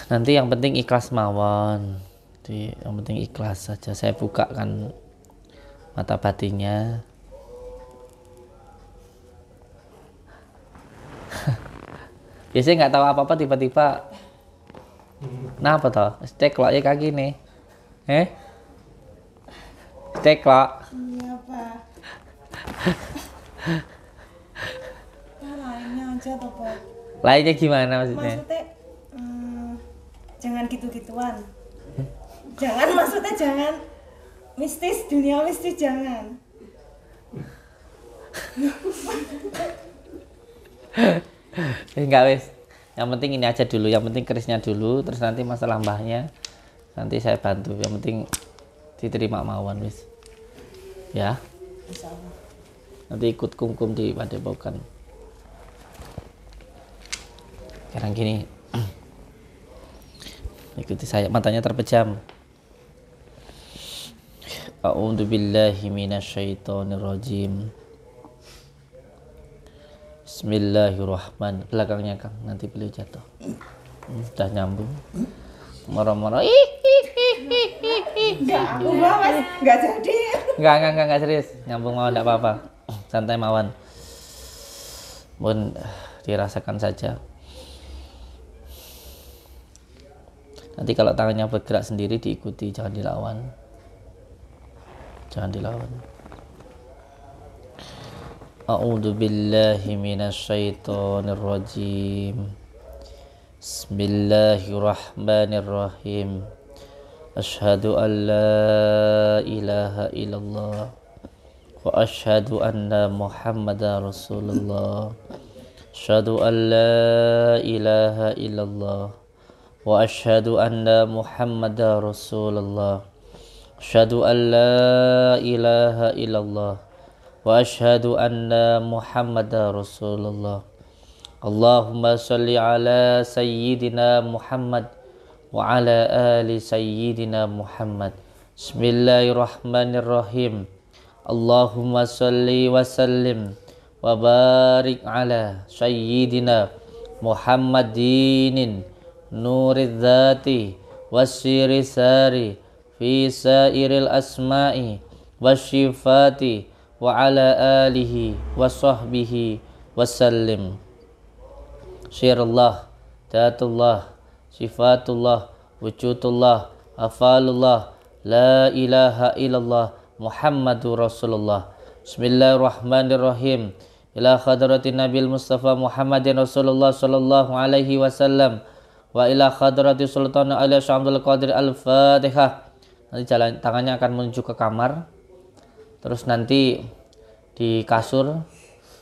Nanti yang penting ikhlas mawon. Jadi yang penting ikhlas saja. Saya bukakan mata batinnya. Biasanya nggak tahu apa-apa tiba-tiba. Nah apa toh? Steak lo ya kaki nih. Steak lo. Iya, Pak. Lainnya aja toh, Pak. Lainnya gimana maksudnya? Maksudnya jangan gitu-gituan. Jangan mistis, dunia mistis jangan. Enggak wes. Yang penting ini aja dulu, yang penting kerisnya dulu, terus nanti masalah mbahnya nanti saya bantu. Yang penting diterima mawon wes. Ya. Insyaallah. Nanti ikut kumkum di Padepokan. Sekarang gini. Ikuti saya, matanya terpejam. A'udzu billahi minasyaitonir rajim. Bismillahirrahmanirrahim. Belakangnya Kang, nanti beliau jatuh. Sudah nyambung. Marah-marah. Enggak, aku Mas, enggak jadi. Enggak serius. Nyambung mawon enggak apa-apa. Santai mawon. Mohon dirasakan saja. Nanti kalau tangannya bergerak sendiri diikuti, jangan dilawan. Jangan dilawan. A'udzu billahi minasyaitonir rajim. Bismillahirrahmanirrahim. Asyhadu an la ilaha illallah wa asyhadu anna Muhammadar Rasulullah. Asyhadu an la ilaha illallah wa asyhadu anna Muhammadar Rasulullah. Asyhadu an la ilaha illallah wa asyhadu anna Muhammadar Rasulullah. Allahumma shalli ala sayyidina Muhammad wa ala ali sayyidina Muhammad. Bismillahirrahmanirrahim. Allahumma shalli wa sallim wa barik ala sayyidina Muhammadinin nuridz dzati wasyiri sari fi sairil asma'i wasyifati wa ala alihi wa sahbihi wasallim. Syirullah, datullah, sifatullah, wujudullah, afalullah, la ilaha illallah, Muhammadur Rasulullah. Bismillahirrahmanirrahim. Ila hadratin Nabil Mustafa Muhammadin Rasulullah sallallahu alaihi wasallam wa ila hadrati Sultan Ali Syamsul Qadir Al-Fatihah. Nanti jalan tangannya akan menuju ke kamar. Terus nanti di kasur,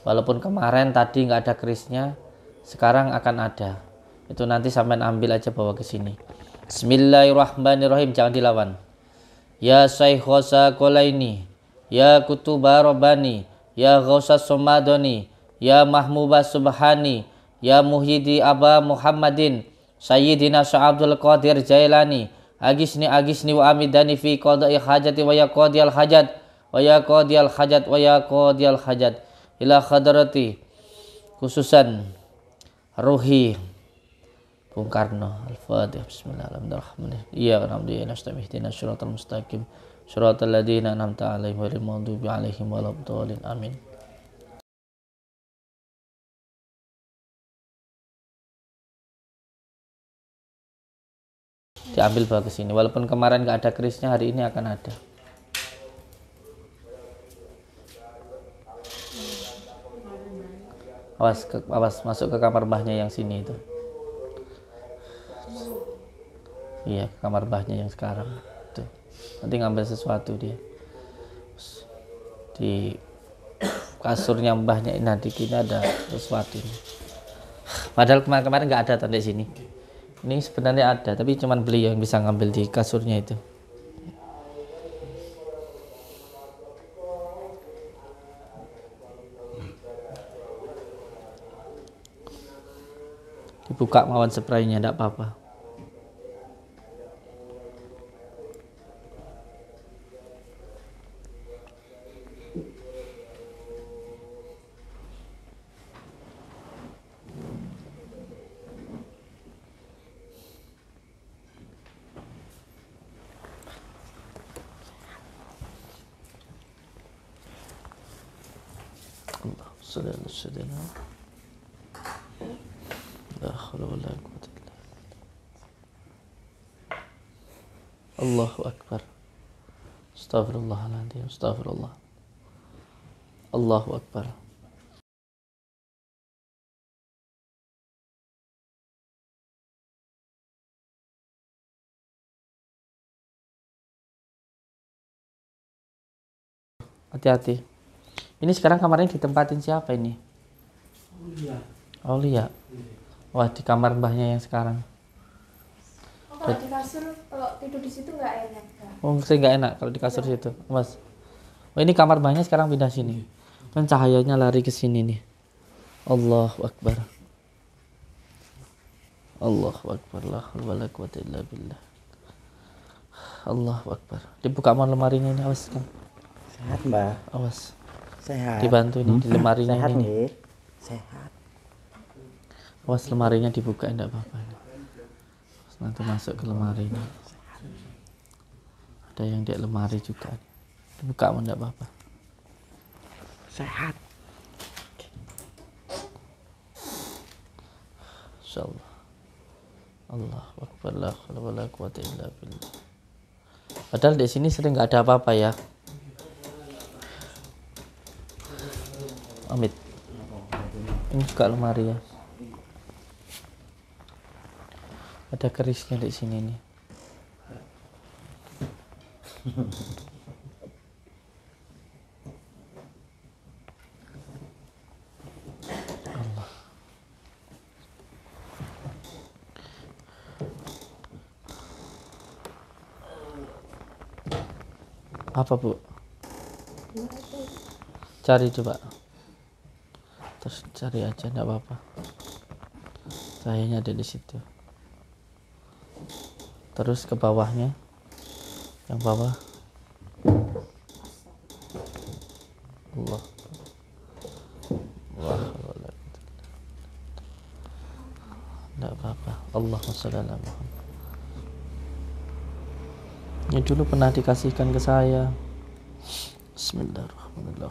walaupun kemarin tadi nggak ada kerisnya, sekarang akan ada. Itu nanti sampean ambil aja bawa ke sini. Bismillahirrahmanirrahim, jangan dilawan. Ya Syaikhosa Qolaini, ya Kutuba Rabbani, ya Ghausas Somadoni, ya Mahmubah Subhani, ya Muhyidi Aba Muhammadin, Sayyidina Syah Abdul Qadir Jailani, agisni wa amidani fi qada'i hajati wa ya qadiyal hajat wa ya qadiyal hajat wa ya qadiyal hajat ila hadrati khususan ruhi Bung Karno. Al-Fatihah. Bismillahirrahmanirrahim. Iya na'budu wa nasta'in ihdinas siratal mustaqim siratal ladzina an'amta 'alaihim ghairil maghdubi 'alaihim waladdallin. Amin. Diambil bagus ini, walaupun kemarin nggak ada kerisnya, hari ini akan ada. Awas masuk ke kamar mbahnya yang sini itu. Iya, ke kamar mbahnya yang sekarang. Tuh. Nanti ngambil sesuatu dia. Di kasurnya mbahnya nanti kita ada sesuatu ini. Padahal kemarin nggak ada tanda sini. Ini sebenarnya ada, tapi cuman beliau yang bisa ngambil di kasurnya itu. Dibuka mawon spraynya, enggak apa-apa. Allahu Akbar. Astagfirullahaladzim. Astagfirullah. Allahu Akbar. Hati-hati. Ini sekarang kamarnya ditempatin siapa ini? Aulia. Wah, di kamar mbahnya yang sekarang. Kalau di kasur, kalau tidur di situ nggak enak. Oh, saya nggak enak kalau di kasur situ, Mas. Oh, ini kamar mbahnya sekarang pindah sini. Kan cahayanya lari ke sini nih. Allahu Akbar. Allahu Akbar. La haula wala quwwata illa billah. Allahu Akbar. Dibuka mau lemarinya ini, awas kan. Sehat, Mbak. Awas. Sehat. Dibantu nih di lemarinya Sehat, ini. nih. Sehat. Awas lemarinya dibuka, enggak apa-apa. Nanti masuk ke lemari ini. Ada yang di lemari juga. Dibuka mau enggak apa-apa. Sehat. Insyaallah. Allahu Akbar. La haula wala quwwata illa billah. Padahal di sini sering nggak ada apa-apa ya. Amit. Ini juga lemari ya. Ada kerisnya di sini nih. Allah. Apa, Bu? Cari coba. Terus cari aja, enggak apa-apa. Cahayanya ada di situ. Terus ke bawahnya. Yang bawah. Allah. Allah. Enggak apa-apa. Allahumma shalli ala Muhammad. Ini dulu pernah dikasihkan ke saya. Bismillahirrahmanirrahim.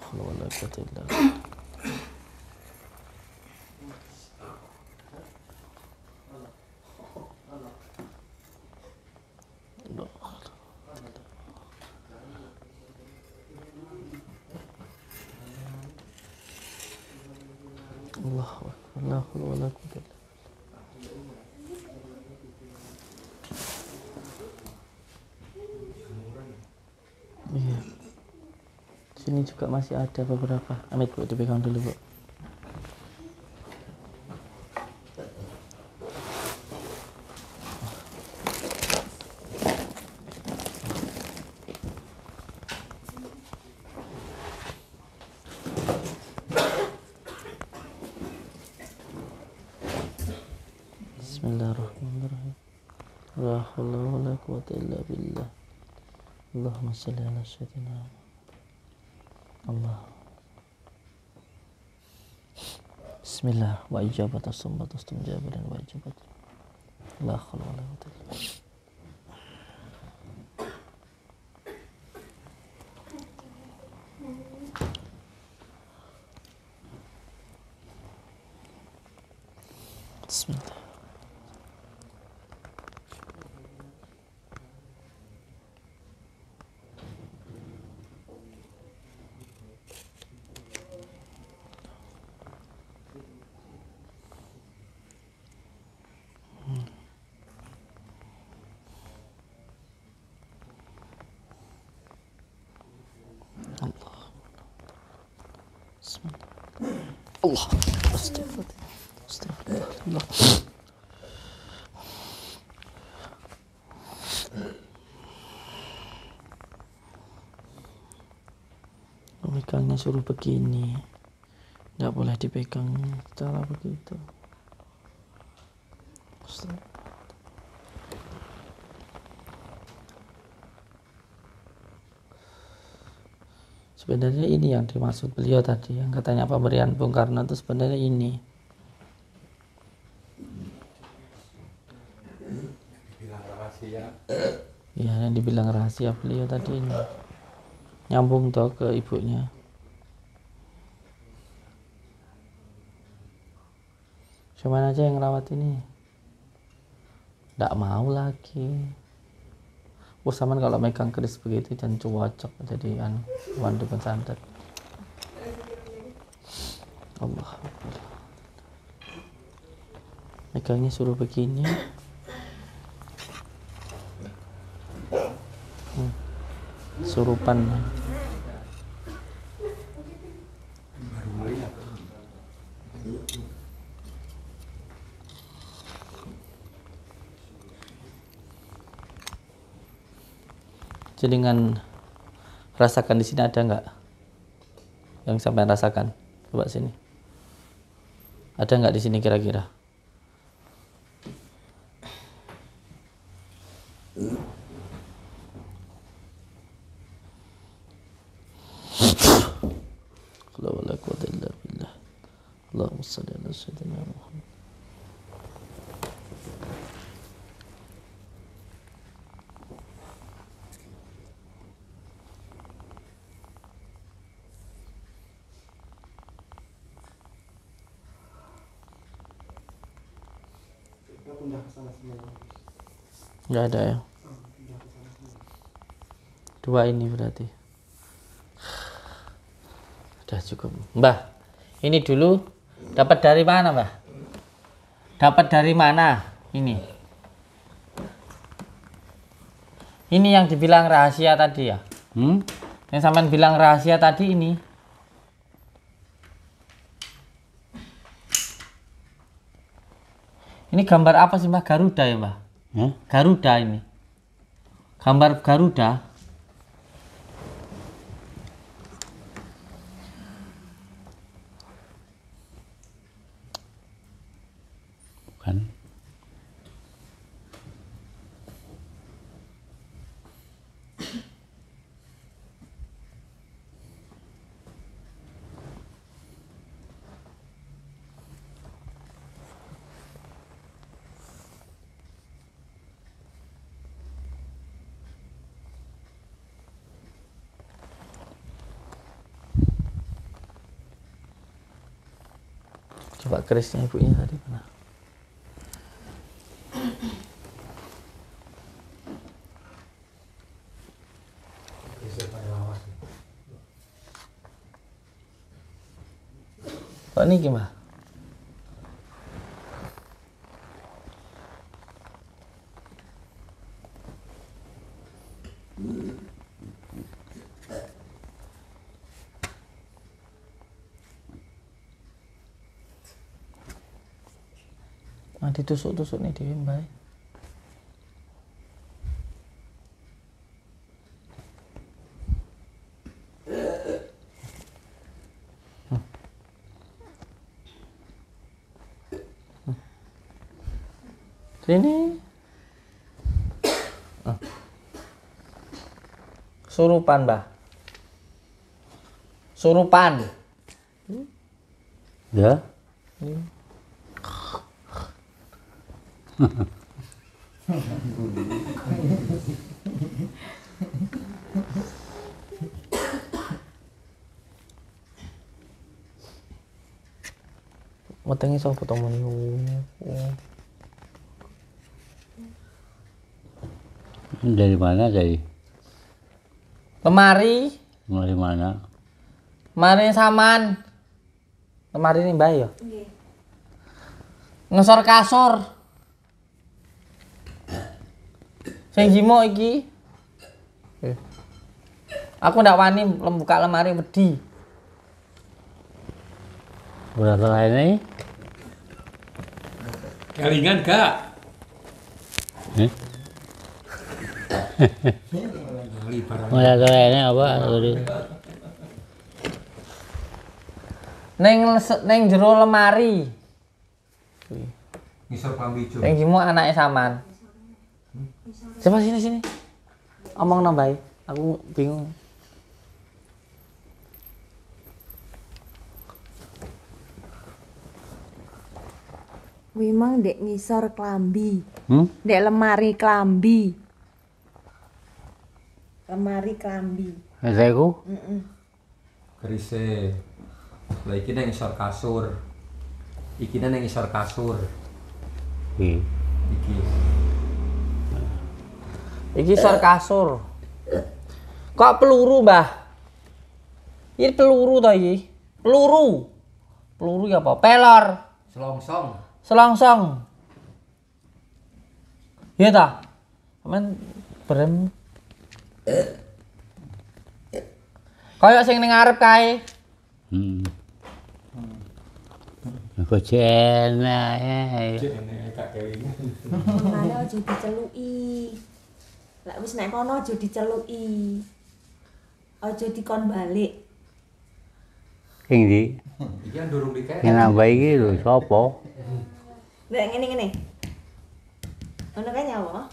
Allahu Akbar. La haula wala quwwata illa billah. Iya. Sini juga masih ada beberapa. Amit, Bu, dipegang dulu, Bu. Bismillahirrahmanirrahim. La haula wala quwwata illa billah. Allahumma shalli ala sayyidina Allah. Bismillah wa ijabat as-sumbat ustumjabah dan wa ijabat la haula wala quwwata illa billah. Bismillah. Allah. Astagfirullah. Astagfirullah. Pegangnya suruh begini, tidak boleh dipegang secara begitu. Sebenarnya ini yang dimaksud beliau tadi, yang katanya pemberian Bung Karno itu sebenarnya ini. Dibilang rahasia. Ya, yang dibilang rahasia beliau tadi ini. Nyambung toh ke ibunya. Cuman aja yang rawat ini nggak mau lagi. Saman kalau megang keris begitu dan cocok jadi wandu pesantren. Allah. Megangnya suruh begini. Surupan. Jadi dengan rasakan di sini ada nggak yang sampai rasakan? Coba sini. Ada nggak di sini kira-kira? La quwwata illa billah. Allahumma shalli ala sayyidina Muhammad. Nggak ada ya. Dua ini berarti. Sudah cukup. Mbah, ini dulu dapat dari mana, Mbah? Dapat dari mana ini? Ini yang dibilang rahasia tadi ya? Yang sampean bilang rahasia tadi ini. Ini gambar apa sih, Mbah? Garuda ya, Mbah? Garuda ini. Gambar Garuda. Bukan. Coba kerisnya ibunya tadi mana? Kok ini gimana? Ditusuk-tusuk nih di Mbak. Sini. Surupan, Mbah. Surupan. Ya. Wetenge sapa to muni? Dari mana dari? Lemari. Dari mana? Lemari saman. Lemari ini Mbah ya. Nggih. Ngesor kasur. Sing jimo iki. Aku ndak wani buka lemari wedi. Berapa ini? Kelingan gak? Berapa ini apa? Neng jero lemari. Ngisor klambi ijo. Sing jimo anake saman. Coba sini. Omong nambahi. Aku bingung. Memang dek ngisor klambi. Hmm? Dek lemari klambi. Lemari klambi. Saya Kerise. Lah iki nang ngisor kasur. Iki nang ngisor kasur. Iya. Iki. Iki sor kasur. Kok peluru, Mbah? Ini peluru to iki. Peluru. Peluru ya apa? Pelor. Selongsong. Selongsong. Iya ta? Aman berem. Kayak sing ning ngarep kae. Kok cena ya. Mangane aja diceluki. Lek wis nek kono aja diceluki. Aja dikon balik. Sing ndi? Iki kan durung dikek. Sing nambah iki lho sapa? Nek ngene. Ono kan nyawa?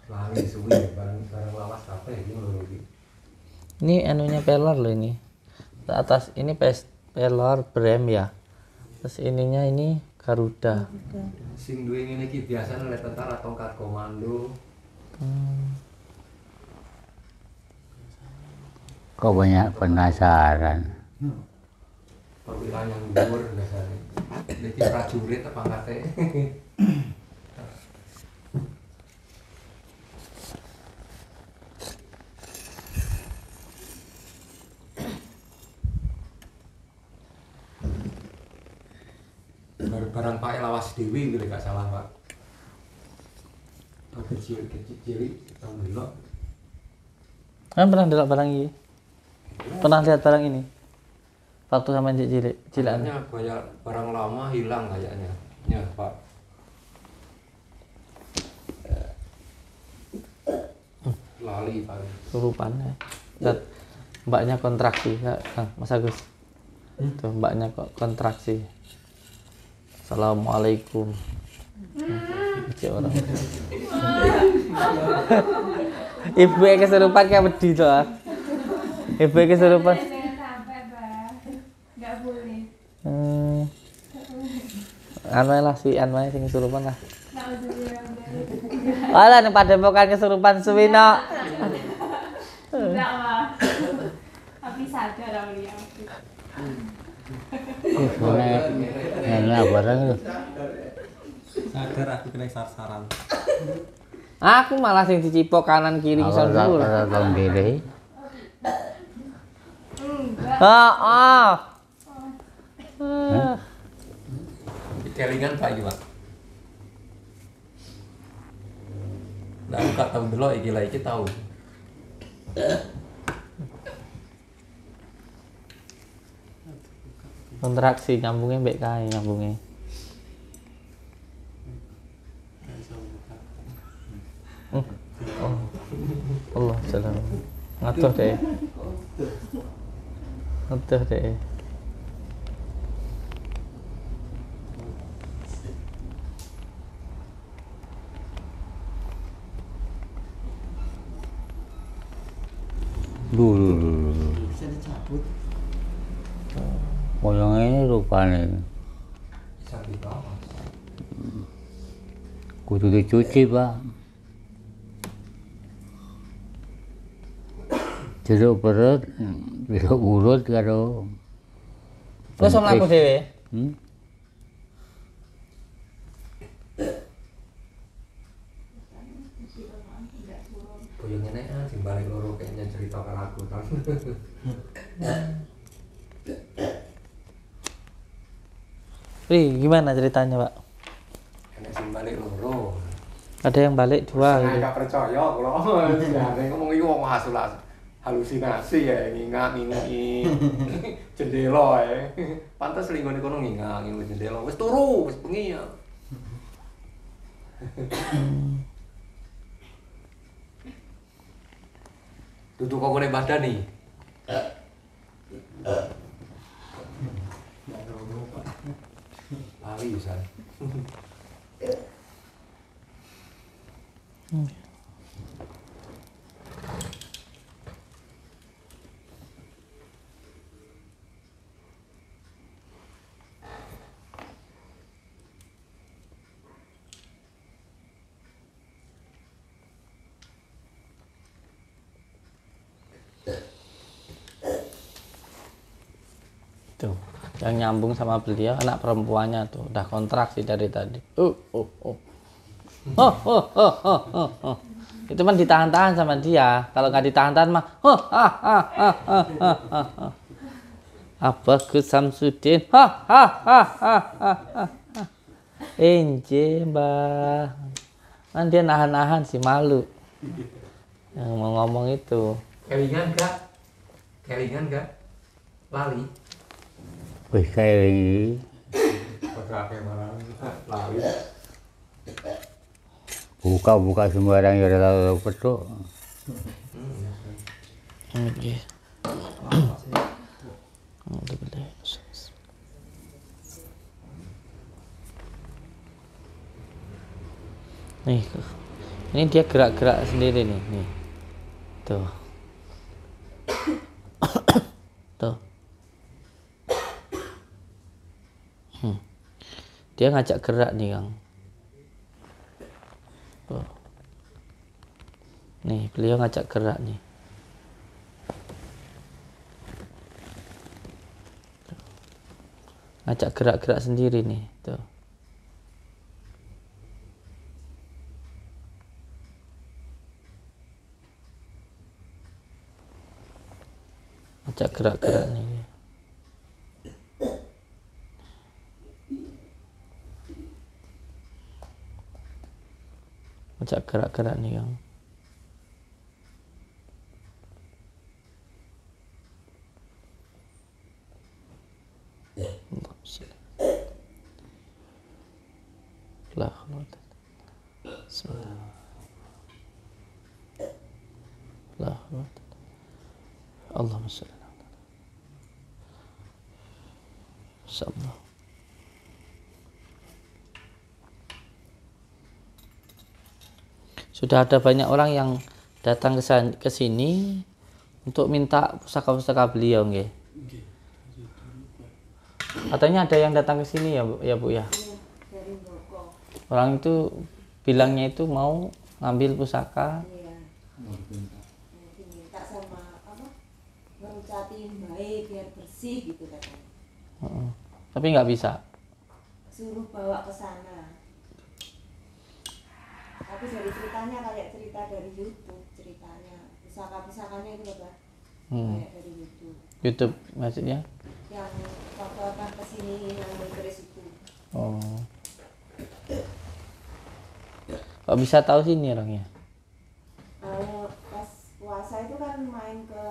Lali suwi barang lawas kabeh iki lho iki. Ini anunya pelor loh ini. Atas ini pelor brem ya. Terus ininya ini Garuda. Sing duwe ngene iki biasane oleh tentara tongkat komando. Kok banyak penasaran? Perwira yang dhuwur biasane. Iki prajurit apa pangkate. Barang Pak lawas dewi gitu gak salah Pak. Kecil tahun dulu. Kan pernah delok barang ini? Pernah lihat barang ini? Waktu sama cilik cilik. Kayaknya banyak barang lama hilang kayaknya. Ya Pak. Lali Pak. Surupannya. Lihat mbaknya kontraksi, ya, Mas Agus. Tuh mbaknya kok kontraksi. Assalamualaikum. Cek orang. Ibu yang kesurupan kayak wedi tuh. Ah. Ibu yang kesurupan. Nggak boleh. Anu lah si Anu sing kesurupan lah. Alah nih padepokan kesurupan suwino. Enggak lah. Tapi sadar Aulia. Enak barang itu. Sadar aku kena sasaran. Aku malah sing dicipok kanan kiri iso dhuwur. Tahun diri. Heeh. Kelingan Pak iki Pak. Nah, aku gak tahu dulu iki lah iki tahu. Kontraksi nyambungnya mbek kae nyambungnya. Oh. Allah salam. Ngatur deh. Ngatur deh. Dulu. Bisa dicabut. Koyong ini rupanya. Bisa dibawa. Kudu dicuci, Pak. Jeruk perut, jeruk urut karo. Terus sama aku dhewe. Boyong ini sing balik loro kayaknya cerita ke aku kan. Gimana ceritanya, Pak? Enek sing balik loro. Ada yang balik 2 gitu. Enggak percaya kula. Jane ngomong iku wong halusinasi ya, ngingak-ngingi jendela ya. Pantes linggone kono ngingak-ngingi jendela. Wis turu, wis bengi ya. Duduk kok ngene badan nih. Lali bisa. Tuh, yang nyambung sama beliau anak perempuannya tuh udah kontrak sih dari tadi. Itu kan ditahan-tahan sama dia. Kalau nggak ditahan-tahan mah Abahku Samsudin. Mbah. Kan dia nahan-nahan sih, malu. Yang mau ngomong itu. Kelingan gak? Kelingan gak? Lali. Wis kae iki. Pakai malah lali. Buka sembarang ya ora tau petuk. Nggih. Nih, ini dia gerak-gerak sendiri nih. Tuh. Tuh. Dia ngajak gerak nih, Kang. Tuh. Nih, beliau ngajak gerak nih. Ngajak gerak-gerak sendiri nih, tuh. Ngajak gerak-gerak nih. Ngajak gerak-gerak nih, Kang. Allahumma sholli ala Muhammad. Sudah ada banyak orang yang datang ke sini untuk minta pusaka-pusaka beliau, nggih. Katanya ada yang datang ke sini ya, Bu ya. Orang itu bilangnya itu mau ngambil pusaka. Minta sama ngerucati baik biar bersih gitu katanya. Tapi nggak bisa. Suruh bawa ke sana. Tapi dari ceritanya kayak cerita dari YouTube, ceritanya pusaka-pusakanya itu Pak. Kayak dari YouTube. YouTube maksudnya? Yang waktu akan kesini yang berkeris itu. Oh. Kok bisa tahu sini orangnya? Pas puasa itu kan main ke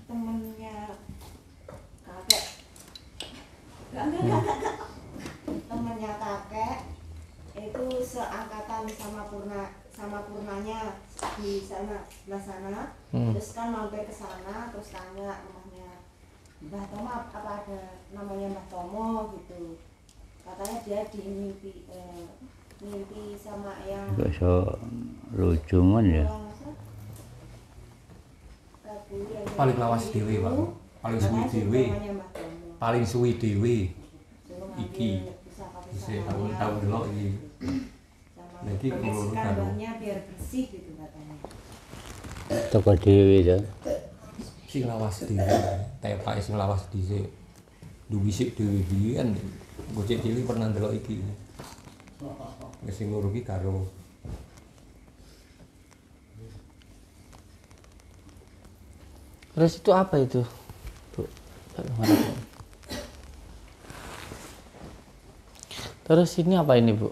temennya kakek. Enggak. Temennya kakek itu seangkatan sama Purnanya di sana sebelah sana. Terus kan mampir ke sana terus tanya rumahnya Mbah Tomo apa ada namanya Mbah Tomo gitu. Katanya dia mimpi sama yang Kok so lucu men ya. paling lawas dhewe, Pak. Paling suwi dhewe. Paling suwi dhewe. Iki. Isih tahun delok iki. Lagi ngono karo. Biar bersih gitu katanya. Toko dhewe to. Sing lawas dhewe. Tepak sing lawas dhisik. Duwi sik dhewe biyen. Gocek cilik pernah delok iki. Wis sing loro iki karo Terus itu apa itu, Bu? Terus ini apa ini, Bu?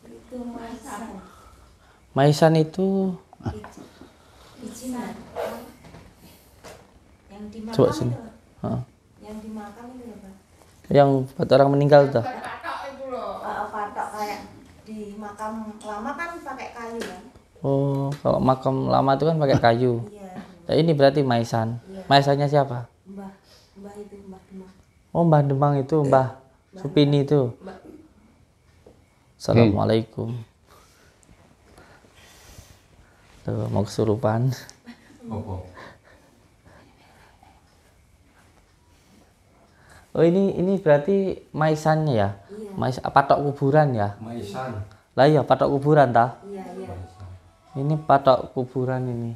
Itu maisan. Maisan itu Bijinan. Yang dimakan. coba sini. itu. Heeh. Yang dimakan itu ya, Pak. Yang buat orang meninggal tuh. Patok kayak di makam lama kan pakai kayu kan? Oh, kalau makam lama itu kan pakai kayu. Iya. Nah, ini berarti maisan. Iya. Maisannya siapa? Mbah itu Mbah Demang. Oh, Mbah Demang itu, Mbah Supini itu. Assalamualaikum. Tuh, mau kesurupan. apa? Oh, ini berarti maisannya ya? Iya. Patok kuburan ya? Maisan. Lah iya, patok kuburan tah? Iya. Ini patok kuburan ini.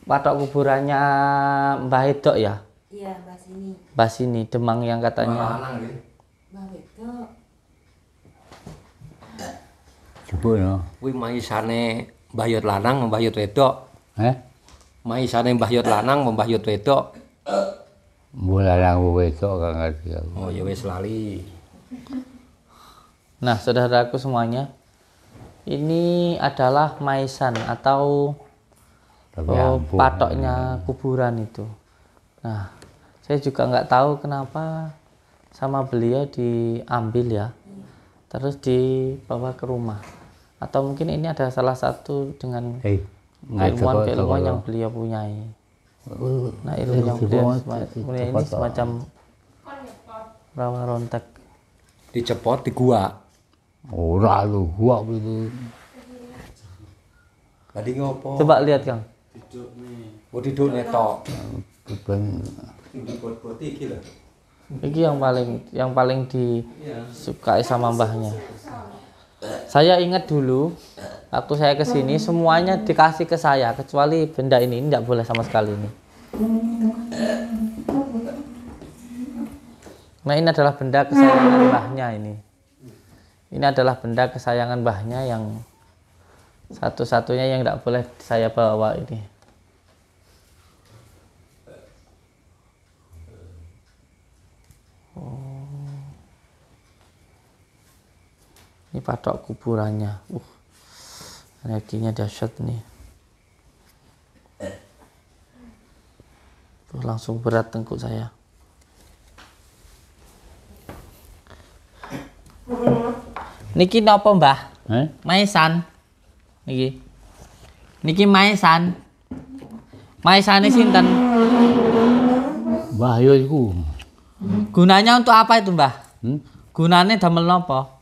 Patok kuburannya Mbah Edok ya? Iya, Mbah sini. Mbah sini, Demang yang katanya. Lanang nggih. Mbah wedok. Coba no. Kuwi maisane Mbah Yot lanang, Mbah Yot wedok. Maisane Mbah Yot lanang, Mbah Yot wedok. Bola lang wedok gak ngerti aku. Oh ya wis lali. Nah, saudaraku semuanya, ini adalah maisan atau Tapi ampun. patoknya kuburan itu. Nah, saya juga nggak tahu kenapa sama beliau diambil ya, terus dibawa ke rumah. Atau mungkin ini ada salah satu dengan keilmuan yang beliau punyai. Nah, ilmu yang beliau punyai ini semacam rawa rontek. Dicepot di gua. Ora lu gua itu. Tadi ngopo? Coba lihat, Kang. Hidup nih. Oh diduk netok. Ben Dibot-bot iki lho. Ini yang paling disukai sama mbahnya. Saya ingat dulu waktu saya kesini semuanya dikasih ke saya kecuali benda ini tidak boleh sama sekali ini. Nah, ini adalah benda kesayangan mbahnya ini. Ini adalah benda kesayangan mbahnya yang satu-satunya yang tidak boleh saya bawa ini. Ini patok kuburannya. Energinya dahsyat nih. Tuh, langsung berat tengkuk saya. Niki napa, Mbah? Maisan. Niki maisan. Maisane sinten? Mbah yo iku. Gunanya untuk apa itu, Mbah? Gunanya damel napa?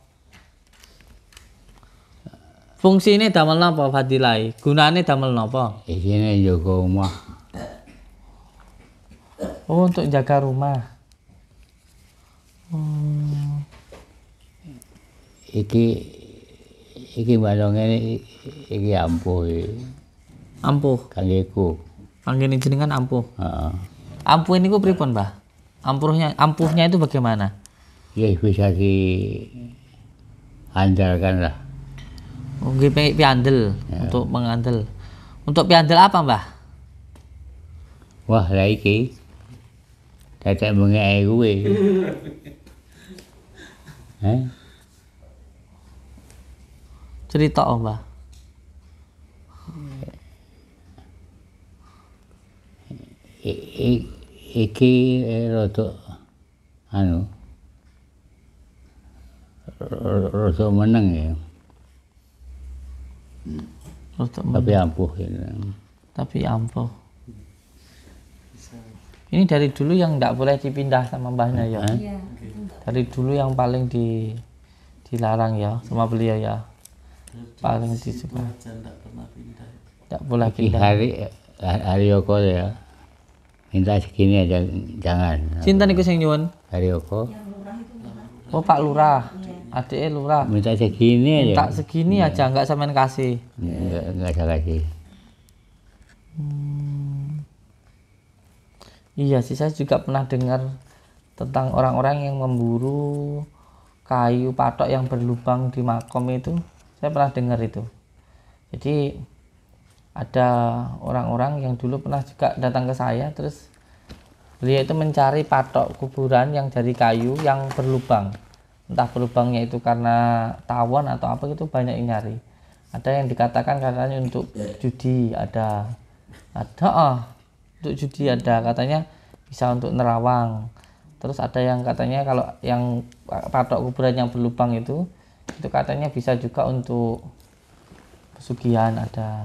Fungsine damel napa Fadilai? Gunane damel napa? Isine jaga omah. Oh, untuk jaga rumah. Iki balonge iki ampuh. Ampuh. Kanggeku. Panggene jenengan ampuh. Heeh. Ampuh niku pripun, Mbah? Ampuhnya itu bagaimana? Ya bisa diandalkan lah. Oh, nggih piandel untuk mengandel. Untuk piandel apa, Mbah? Wah, lah iki. Tetek mengeke kuwi. Cerita, oh, Mbah. Iki rada rada meneng ya. Tapi ampuh ya. Tapi ampuh. Ini dari dulu yang tidak boleh dipindah sama mbahnya ya. Iya. Dari dulu yang paling dilarang ya sama beliau ya. Paling disuka. Tidak pernah pindah. Tidak boleh Iki pindah. hari Haryoko ya. Minta segini aja jangan. Sinten iku sing nyuwun? Haryoko. Oh Pak Lurah, adiknya Lurah. Minta segini aja. Minta segini aja, nggak sampean kasih. Enggak saya kasih. Iya sih, saya juga pernah dengar tentang orang-orang yang memburu kayu patok yang berlubang di makom itu. Saya pernah dengar itu. Jadi ada orang-orang yang dulu pernah juga datang ke saya, terus beliau itu mencari patok kuburan yang dari kayu yang berlubang. Entah berlubangnya itu karena tawon atau apa, itu banyak yang nyari. Ada yang dikatakan katanya untuk judi, ada untuk judi, ada katanya bisa untuk nerawang. Terus ada yang katanya kalau yang patok kuburan yang berlubang itu katanya bisa juga untuk pesugihan, ada.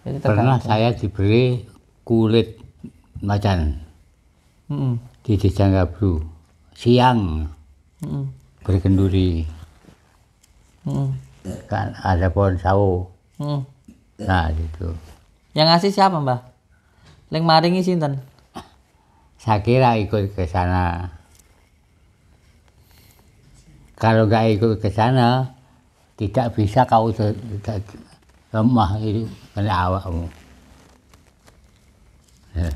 Jadi pernah saya diberi kulit macan di Desa Gabru siang berkenduri. Kan ada pohon sawo. Nah itu. Yang ngasih siapa Mbah? Leng maringi sinten? Saya kira ikut ke sana. Kalau nggak ikut ke sana, tidak bisa kau lemah itu kena awakmu. Ya.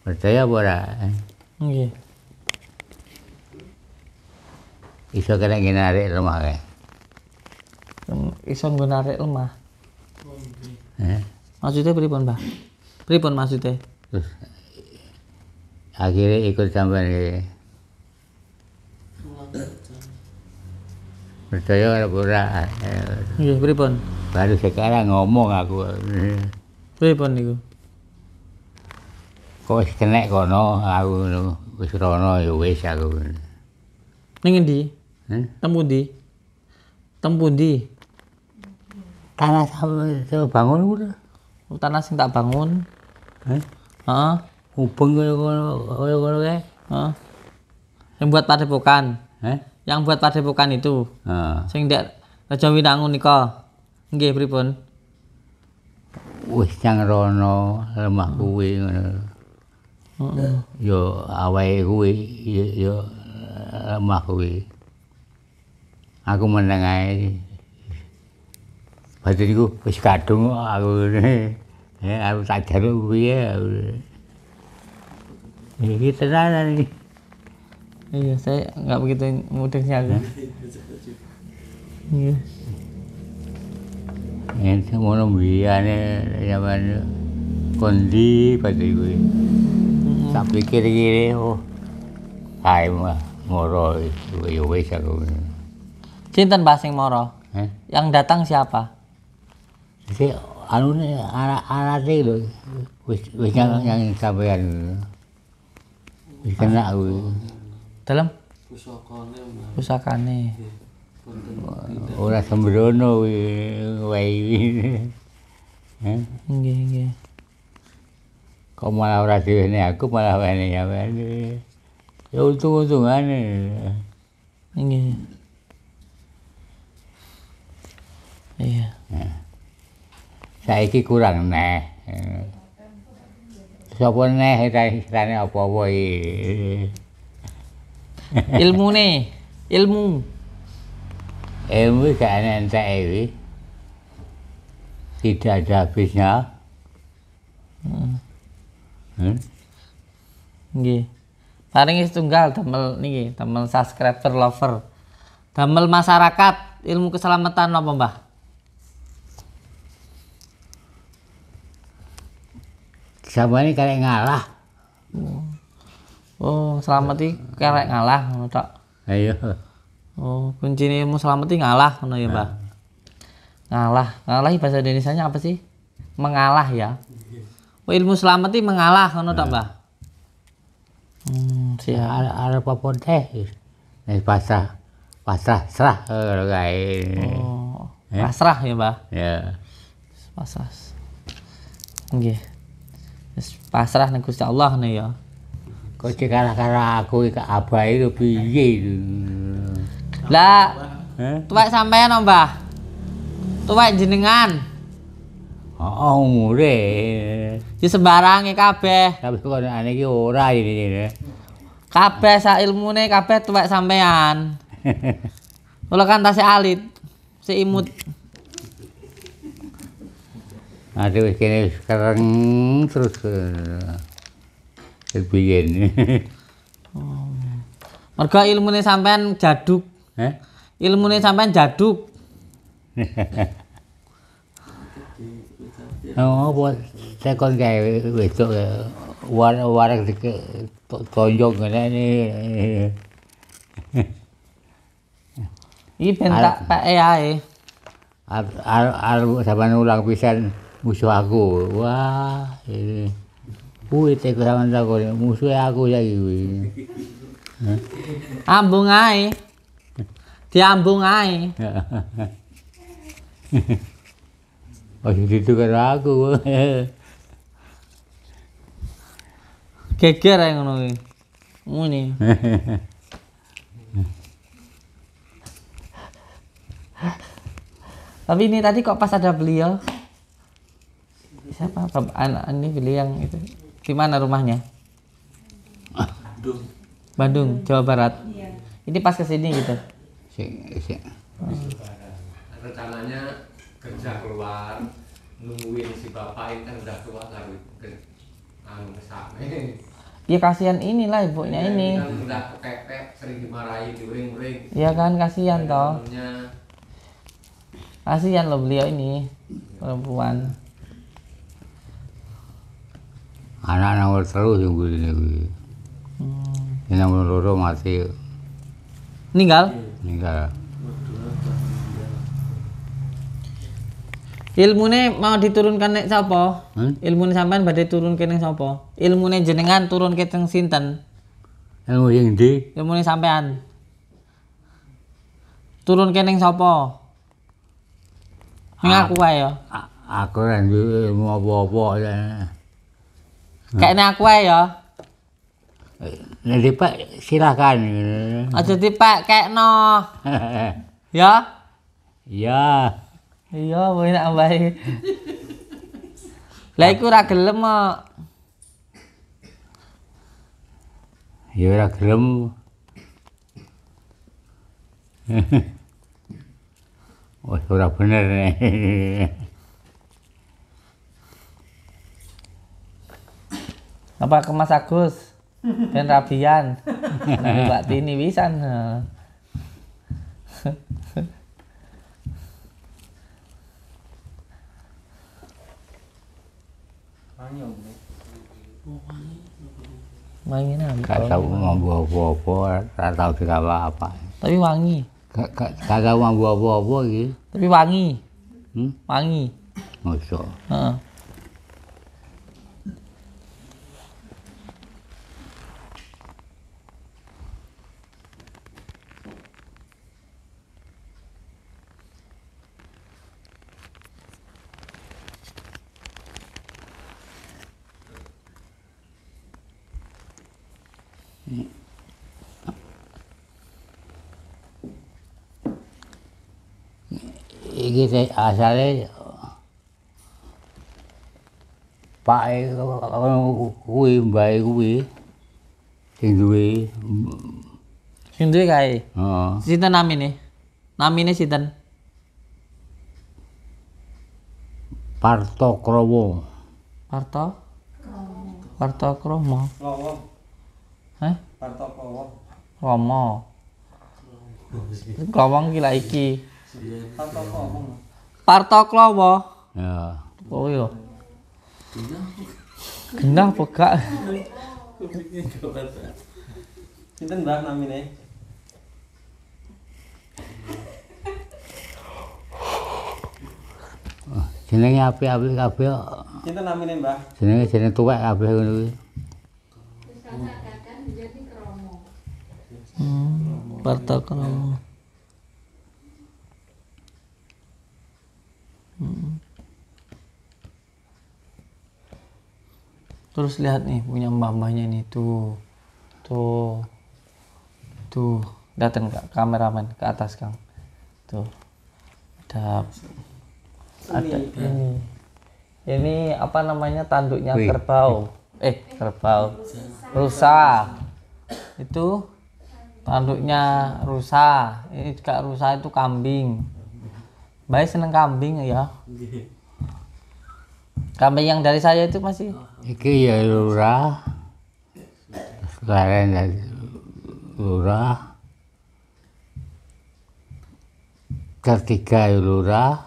Percaya boleh. Nggih. Iso kena narik lemah kae. Iso narik lemah. Maksudnya pripun, Mbah? Pripun maksudnya? Terus akhirnya ikut sampean iki. Percaya ora? Nggih, pripun? Baru sekarang ngomong aku. Pripun niku? Kok wis kena kono aku wis rono ya wis aku. Ning endi? Tempundi? Tempundi? Tanah saya bangun udah. Tanah sing tak bangun. Heeh. Hubung kaya kono kae. Heeh. Yang buat padepokan. Yang buat padepokan itu. Sing ndek Raja Winangun nika. Nggih pripun? Wis cang rono lemah kuwi ngono. Yo awake kuwi yo lemah kuwi. Aku meneng ae. Batinku wis kadung aku. Aku tak jaruk piye. Iki tenanan iki. Iya, saya nggak begitu mudahnya aku. Iya. Yen semono biyane zaman kondi pati kuwi. Tak pikir-pikir oh. Kae mah moro yo wis aku. Sinten Mbah sing moro? Yang datang siapa? Si anune anak-anake lho. Wis yang sampean. Wis kena kuwi. Dalam pusakane. Ora sembrono wae. Nggih, nggih. Kok malah ora diwene aku malah wene sampean. Ya untung-untungane. Nggih. Iya. Saiki kurang neh. Sapa neh istilahane apa-apa iki. Ilmune, ilmu gak entek iki. Tidak ada habisnya. Nggih. Paringi setunggal damel niki, damel subscriber lover. Damel masyarakat ilmu keselamatan napa, Mbah? Sampeyan karek ngalah. Oh, selamat iki karek ngalah ngono tok. Ayo. Oh, kuncine ilmu selamat iki ngalah ngono ya, Mbah. Ngalah. Ngalah bahasa Indonesianya apa sih? Mengalah ya. Oh, ilmu selamat iki mengalah ngono tok, Mbah. Siap arep apa teh. Nek pasrah serah kae. Oh, pasrah ya, Mbah. Ya. Pasrah. Nggih. Wis pasrah ning Gusti Allah nih ya. Kok karo aku iki abah itu piye itu? Lah, tuwek sampean, Mbah. Tuwek jenengan. Oh, umure. Ki sembarange kabeh. Tapi kok nek iki ora ini. Kabeh sak ilmune kabeh tuwek sampean. Kula kan tasih alit. Si imut. Aduh wis kene sekarang terus kebiyen. Mergo ilmune sampean jaduk. Heh? Ilmune sampean jaduk. Oh, buat tekon kayak wedok warang tonjok ngene. Iki ben tak peke ae. Arep sampean ulang pisan musuh aku. Wah, ini. Kuwi teko sampean takon musuh aku saiki kuwi. Ambung ae. Diambung ae. Oh, itu karo aku. Geger ae ngono kuwi. Ngene. Tapi ini tadi kok pas ada beliau. Siapa? Ini beliau yang itu. Di mana rumahnya? Bandung, Jawa Barat. Ini pas kesini gitu. Rencananya kerja keluar, nungguin si bapak ini kan udah keluar dari kesana. Ya kasihan inilah ibunya ini. Kan udah kepepet, sering dimarahi, diuring-uring. Ya kan kasihan toh. Dalamnya Kasihan loh beliau ini perempuan. Anak nomor 3 sing burine kuwi. Yang nomor 2 mati. Meninggal? Meninggal. Ilmune mau diturunkan nek sapa? Hmm? Ilmune sampean badhe turunke ning sapa? Ilmune jenengan turunke teng sinten? Ilmu sing ndi? Ilmune sampean. Turunke ning sapa? Ning aku ae ya. Aku ora duwe ilmu apa-apa ya. Kayaknya aku ae ya. Nek Pak silakan. Aja dipek kekno. Ya? Iya. Iya, boleh nak bae. Lah iku ora gelem kok. Ya ora gelem. Oh, ora bener nek. Apa ke Mas Agus? Ben rabian. Mbak Tini wisan. Wangi nang. Gak tau mampu apa-apa, ora tau digawa apa. Tapi wangi. Gak tau mampu apa-apa iki. Tapi wangi. Wangi. Mosok. Heeh. Iki asale Pak kuwi mbae kuwi sing duwe. Sing duwe kae. Heeh. Sinten namine? Namine sinten? Parto Kromo. Parto? Parto Kromo. Klowo, Hah? Parto Klowo. Romo. Klowong ki lak iki. Parto Klowo. Parto Klowo. Ya. Oh iya. Genah apa gak? Sinten Mbah namine? Jenenge apik-apik kabeh. Sinten namine Mbah? Jenenge tuwek kabeh ngono kuwi. Parto Kromo. Terus lihat nih punya mbah-mbahnya nih tuh. Tuh, datang Kak kameramen ke atas Kang. Tuh. Ada ini. Ini apa namanya tanduknya Wih. kerbau. Kerbau. Rusa. Itu tanduknya rusa. Ini juga rusa itu kambing. Baik seneng kambing ya. Kambing yang dari saya itu masih. Iki ya lurah. Sekarang dari lurah. Ketiga ya lurah.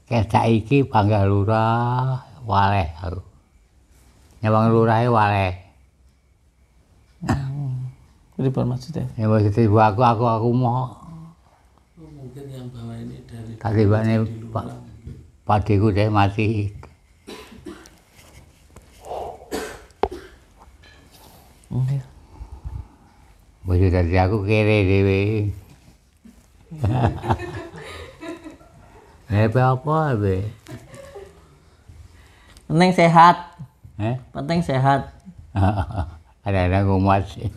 Kayak iki panggah lurah waleh aku. Nyawang lurah waleh. Ribon maksudnya. Ya maksudnya aku mau Mungkin yang bawah ini dari tadi bane padiku deh mati. Bojo tadi aku kere dhewe. Apa be? Penting sehat. Eh? Penting sehat. Ada kumat sih.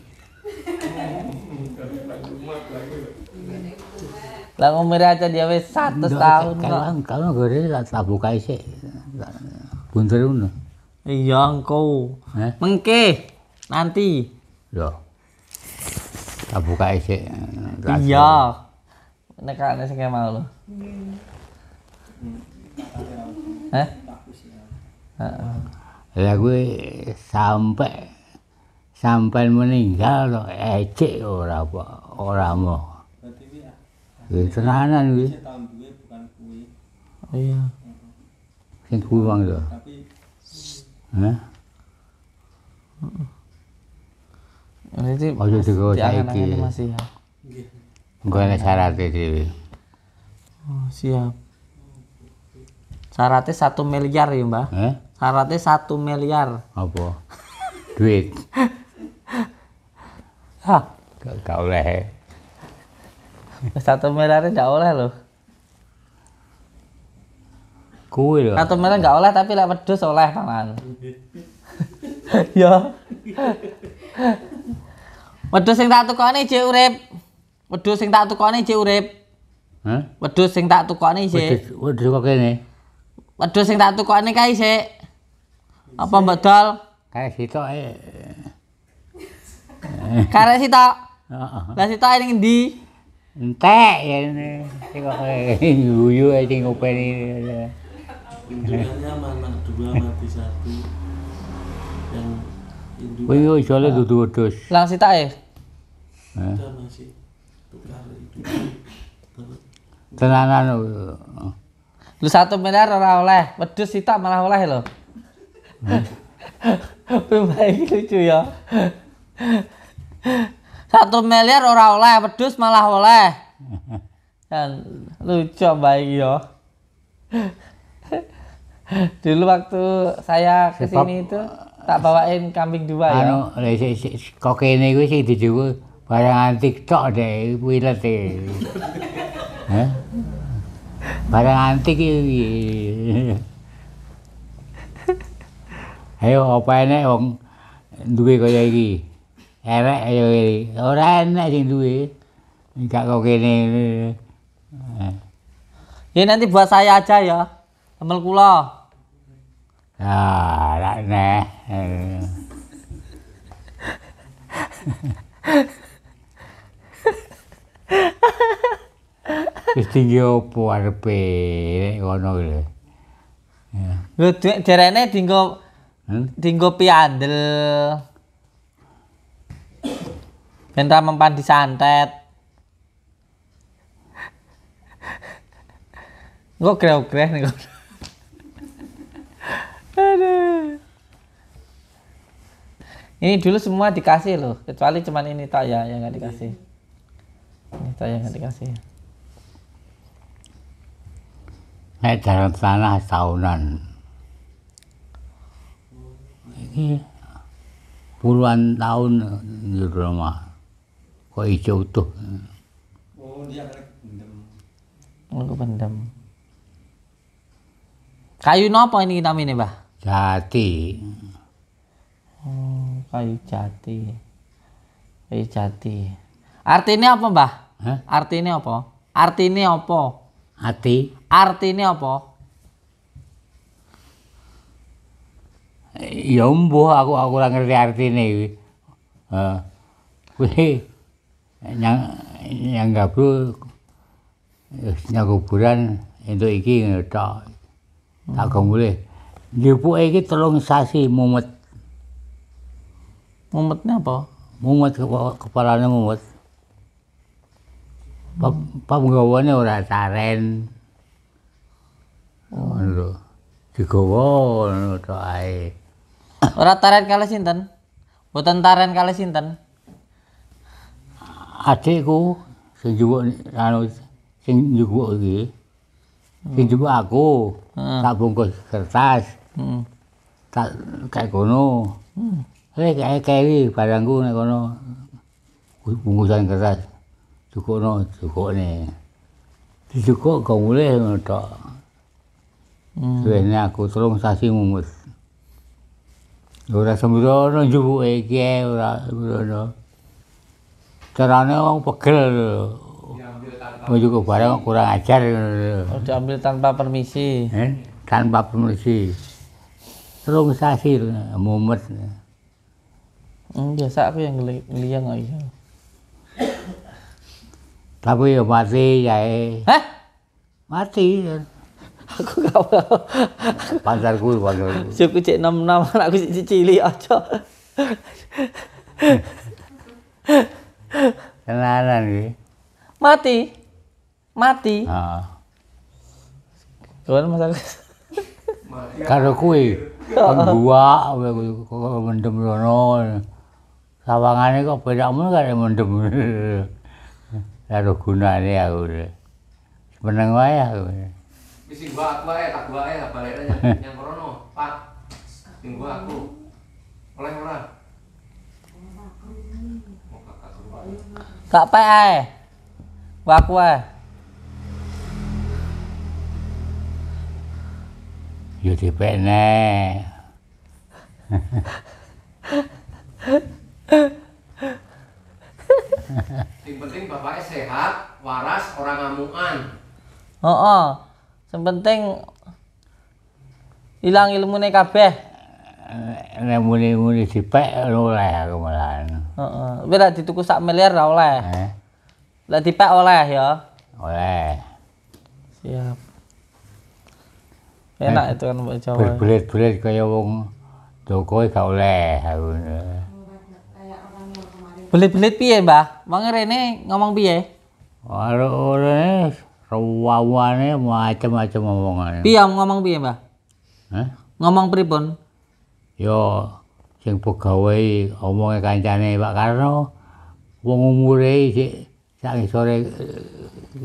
Lah umur aja dia wis 100 tahun kok. Kalau gore tak buka sih. Bunter ngono. Iya engko. Mengke nanti. Loh. Tak buka sih. Iya. Nek ana sing mau lho. Lah gue sampai meninggal loh, ecek ora mau. Tenanan kuwi. Iya. Sing kuwi wong lho. Hah? Ini Ojo digawa saiki. masih ya. Engko ana syaratnya dhewe. Oh, siap. Syaratnya 1 miliar ya, Mbah. Syaratnya 1 miliar. Apa? Duit. Hah, Gak oleh. 1 miliar enggak oleh loh. Kuwi lho. 1 miliar enggak oleh tapi lek wedhus oleh paman. Ya. Wedhus sing tak tukoni jek urip. Wedhus sing tak tukoni jek urip. Hah? Wedhus sing tak tukoni jek. Wedhus kok kene. Wedhus sing tak tukoni kae sik. Apa mbedol? Kayak sitok Karek sitok. Heeh. Lah sitok ning endi? Entek ya ini. Kok guyu ae sing ngopeni. induknya mana 2 mati 1 yang induk Kuwi yo isole dudu wedhus. Lang sitake. ada masih tukar induk Tenanan. Lu 1 miliar ora oleh, wedhus sitok malah oleh lho. Baik lucu ya. 1 miliar ora oleh, wedhus malah oleh. Dan lucu baik ya. Dulu waktu saya kesini itu tak bawain kambing 2 ya. Anu kok kene kuwi sing dijuwu barang antik tok deh wilet e. Hah? Barang antik iki. Ayo apa enek wong duwe kaya iki. Elek ayo iki. Ora enek sing duwe. Enggak kok kene. Ya nanti buat saya aja ya. Sambal kula. Ah, lak neh. Wis tinggi opo arepe nek ngono lho. Ya. Lho jarene dinggo piandel. Ben ra mempan disantet. Kok greh-greh nih kok. Aduh. Ini dulu semua dikasih loh, kecuali cuman ini tak ya yang nggak dikasih. Ini tak yang nggak dikasih. Nek dalam tanah tahunan. Ini puluhan tahun di rumah. Kok hijau utuh. Oh, dia akan pendem. Aku pendem. Kayu nopo ini namanya, Mbah? Jati. Oh, kayu jati. Kayu jati. Artinya apa, Mbah? Hah? Artinya apa? Artinya apa? Ati. Artine apa? Ya mbuh aku ora ngerti artine iki. Kuwi yang gabru nyang kuburan entuk iki ngono tok. Tak gomule. Njupuke iki 3 sasi mumet. Mumetnya apa? Mumet kepalane mumet. Panggawane ora taren. Ngono lho. Digawa ngono tok ae. Ora taren kalih sinten? Mboten taren kalih sinten? Adikku sing njupuk anu sing njupuk iki. Sing njupuk aku. Tak bungkus kertas. Tak kayak kono. Kayak kewi barangku nek kono. Bungkusan kertas. Cukukne. Dicukuk kok mulih ngono tok. Wene aku 3 sasi mumet. Ora sembrono njupuke iki ora sembrono. Carane wong pegel lho. Njupuk barang kurang ajar ngono. Diambil tanpa permisi. Tanpa permisi. 3 sasi mumet. Biasa aku yang ngeliang kok iya. Tapi ya mati yae. Hah? Mati. Aku gak mau. Pancarku. Suku cek 6 anakku cek cilik aja. Tenanan iki. Mati. Heeh. Kawan masalah. Karo kuwi pengguak kok mendem rono. Sawangane kok bedakmu karo mendem. Karo gunane aku. Seneng wae aku. Wis gua aku wae, tak gua wae balekne nyang kono, Pak. Sing gua aku. Oleh ora? Gak pek ae. Waku ae. Ya dipekne. Yang penting bapaknya sehat, waras, orang ngamukan. Heeh. Sing penting ilang ilmune kabeh. Nek muni-muni dipek oleh aku malahan. Heeh. Wis lek dituku 1 miliar ra oleh. Lek dipek oleh ya. Oleh. Siap. Enak itu kan Mbak Jawa. Berbelit-belit kaya wong Joko gak oleh aku. Belit-belit piye, Mbah? Wong rene ngomong piye? Ora rawane macam-macam omongane. Piye ngomong piye, Mbah? Hah? Ngomong pripun? Yo sing pegawe omonge kancane Pak Karno wong umure sik sak ngisore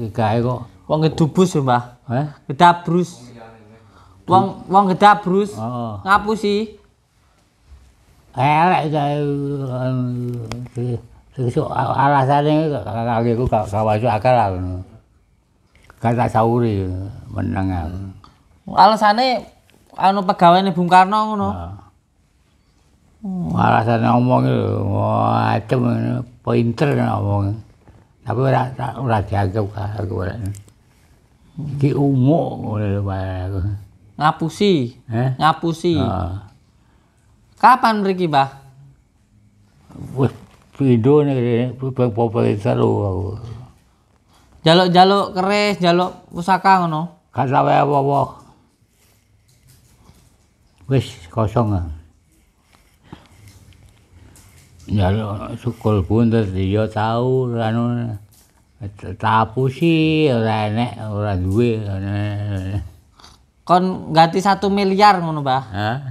gawe kok Wong gedubus ya, Mbah. Hah? Gedabrus. Wong gedabrus. Heeh. Ngapusi. Elek sesuk alasane kakiku gak masuk akal aku. Gak tak sauri meneng aku. Alasane anu pegaweane Bung Karno ngono. Alasane ngomong macem pinter ngomong. Tapi ora dianggap aku ora. Ki umuk ngono aku. Ngapusi. Ngapusi. Kapan mriki, Mbah? Wis pindho nek popo seru aku. Jaluk-jaluk keris, jaluk pusaka ngono. Gak sawe apa-apa. Wis kosong. Jaluk sukul buntut ya tau anu tapusi ora enek, ora duwe. Kon ganti 1 miliar ngono, Mbah.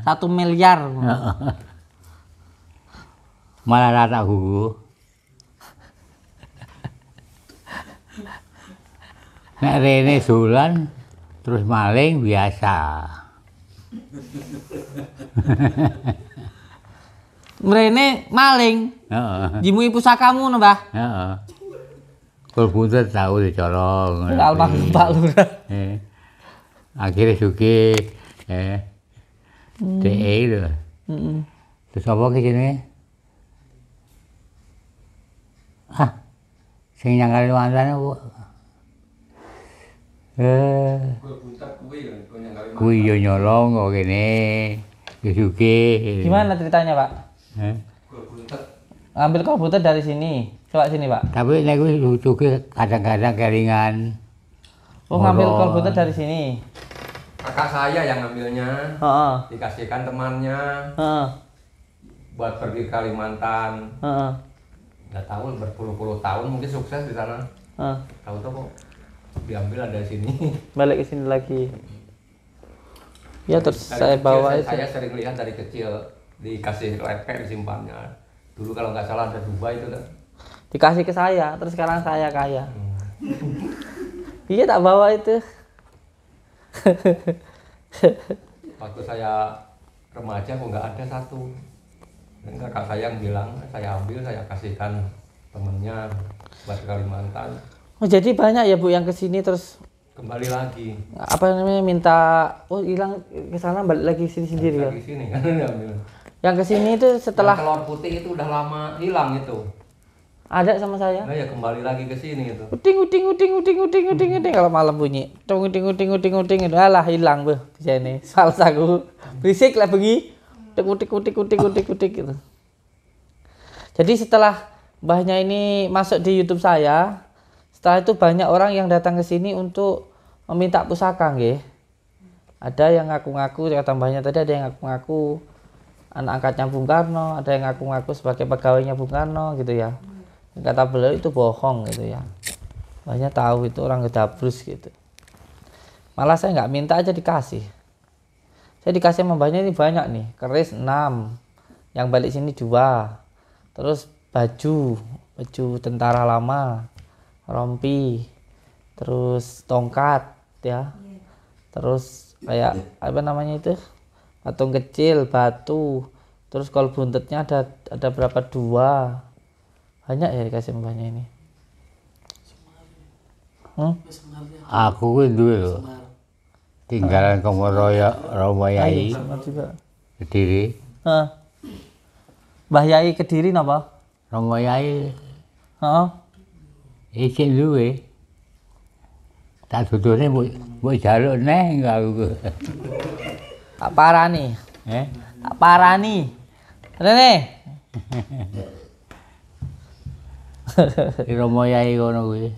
1 miliar ngono. Malah ra tak gugu. Nek rene dolan terus maling biasa. Mrene maling. Heeh. Jimui pusakamu ngono, Mbah. Heeh. Kul buntut tau dicolong. Almarhum Pak Lurah. Akhirnya sugih DE lho. Terus apa ke sini? Sing nyang Kalimantan apa? Kuwi yo nyolong kok kene. Yo sugih. Gimana ceritanya, Pak? Heh. Ambil kol buntut dari sini. Coba sini, Pak. Tapi nek kuwi sugih kadang-kadang kelingan. Oh, ngambil kol buntut dari sini. Kakak saya yang ngambilnya. Heeh. Dikasihkan temannya. Heeh. Buat pergi ke Kalimantan. Heeh. Nggak tahu berpuluh-puluh tahun mungkin sukses di sana. Heeh. Tahu-tahu kok diambil ada di sini. Balik ke sini lagi. Ya terus Dari saya kecil bawa itu. Saya sering lihat dari kecil dikasih lepek disimpannya. Dulu kalau nggak salah ada Dubai itu kan. Dikasih ke saya, terus sekarang saya kaya. Iya tak bawa itu. Waktu saya remaja kok nggak ada satu. Dan kakak saya yang bilang, saya ambil, saya kasihkan temennya buat ke Kalimantan. Oh jadi banyak ya Bu yang kesini terus Kembali lagi. apa namanya minta hilang ke sana balik lagi sini sendiri ya. Lagi sini kan diambil. Yang kesini itu setelah Yang telur putih itu udah lama hilang itu. ada sama saya. Nah ya kembali lagi ke sini itu. Uting kalau malam bunyi. Uting itu alah hilang Bu di sini. Salah aku berisik lah bengi. Utik gitu. Jadi setelah mbahnya ini masuk di YouTube saya, setelah itu banyak orang yang datang ke sini untuk meminta pusaka nggih. Ada yang ngaku-ngaku kata mbahnya tadi, ada yang ngaku-ngaku anak angkatnya Bung Karno, ada yang ngaku-ngaku sebagai pegawainya Bung Karno gitu ya. Kata beliau itu bohong gitu ya. Mbahnya tahu itu orang gedabrus gitu. Malah saya nggak minta aja dikasih. Saya dikasih sama mbahnya ini banyak nih, keris 6, yang balik sini 2, terus baju tentara lama, rompi, terus tongkat ya, terus kayak apa namanya itu, patung kecil, batu, terus kol buntutnya ada berapa 2, banyak ya dikasih mbahnya ini. Aku kuwi duwe lho. Tinggalan Komoroyo Romo Yai Kediri. Heeh. Mbah Yai Kediri napa? Romo Yai Heeh. isin duwe. Tak tutune mbok jaluk neh aku. Tak parani. Eh? Tak parani. Rene. Romo Yai ngono kuwi.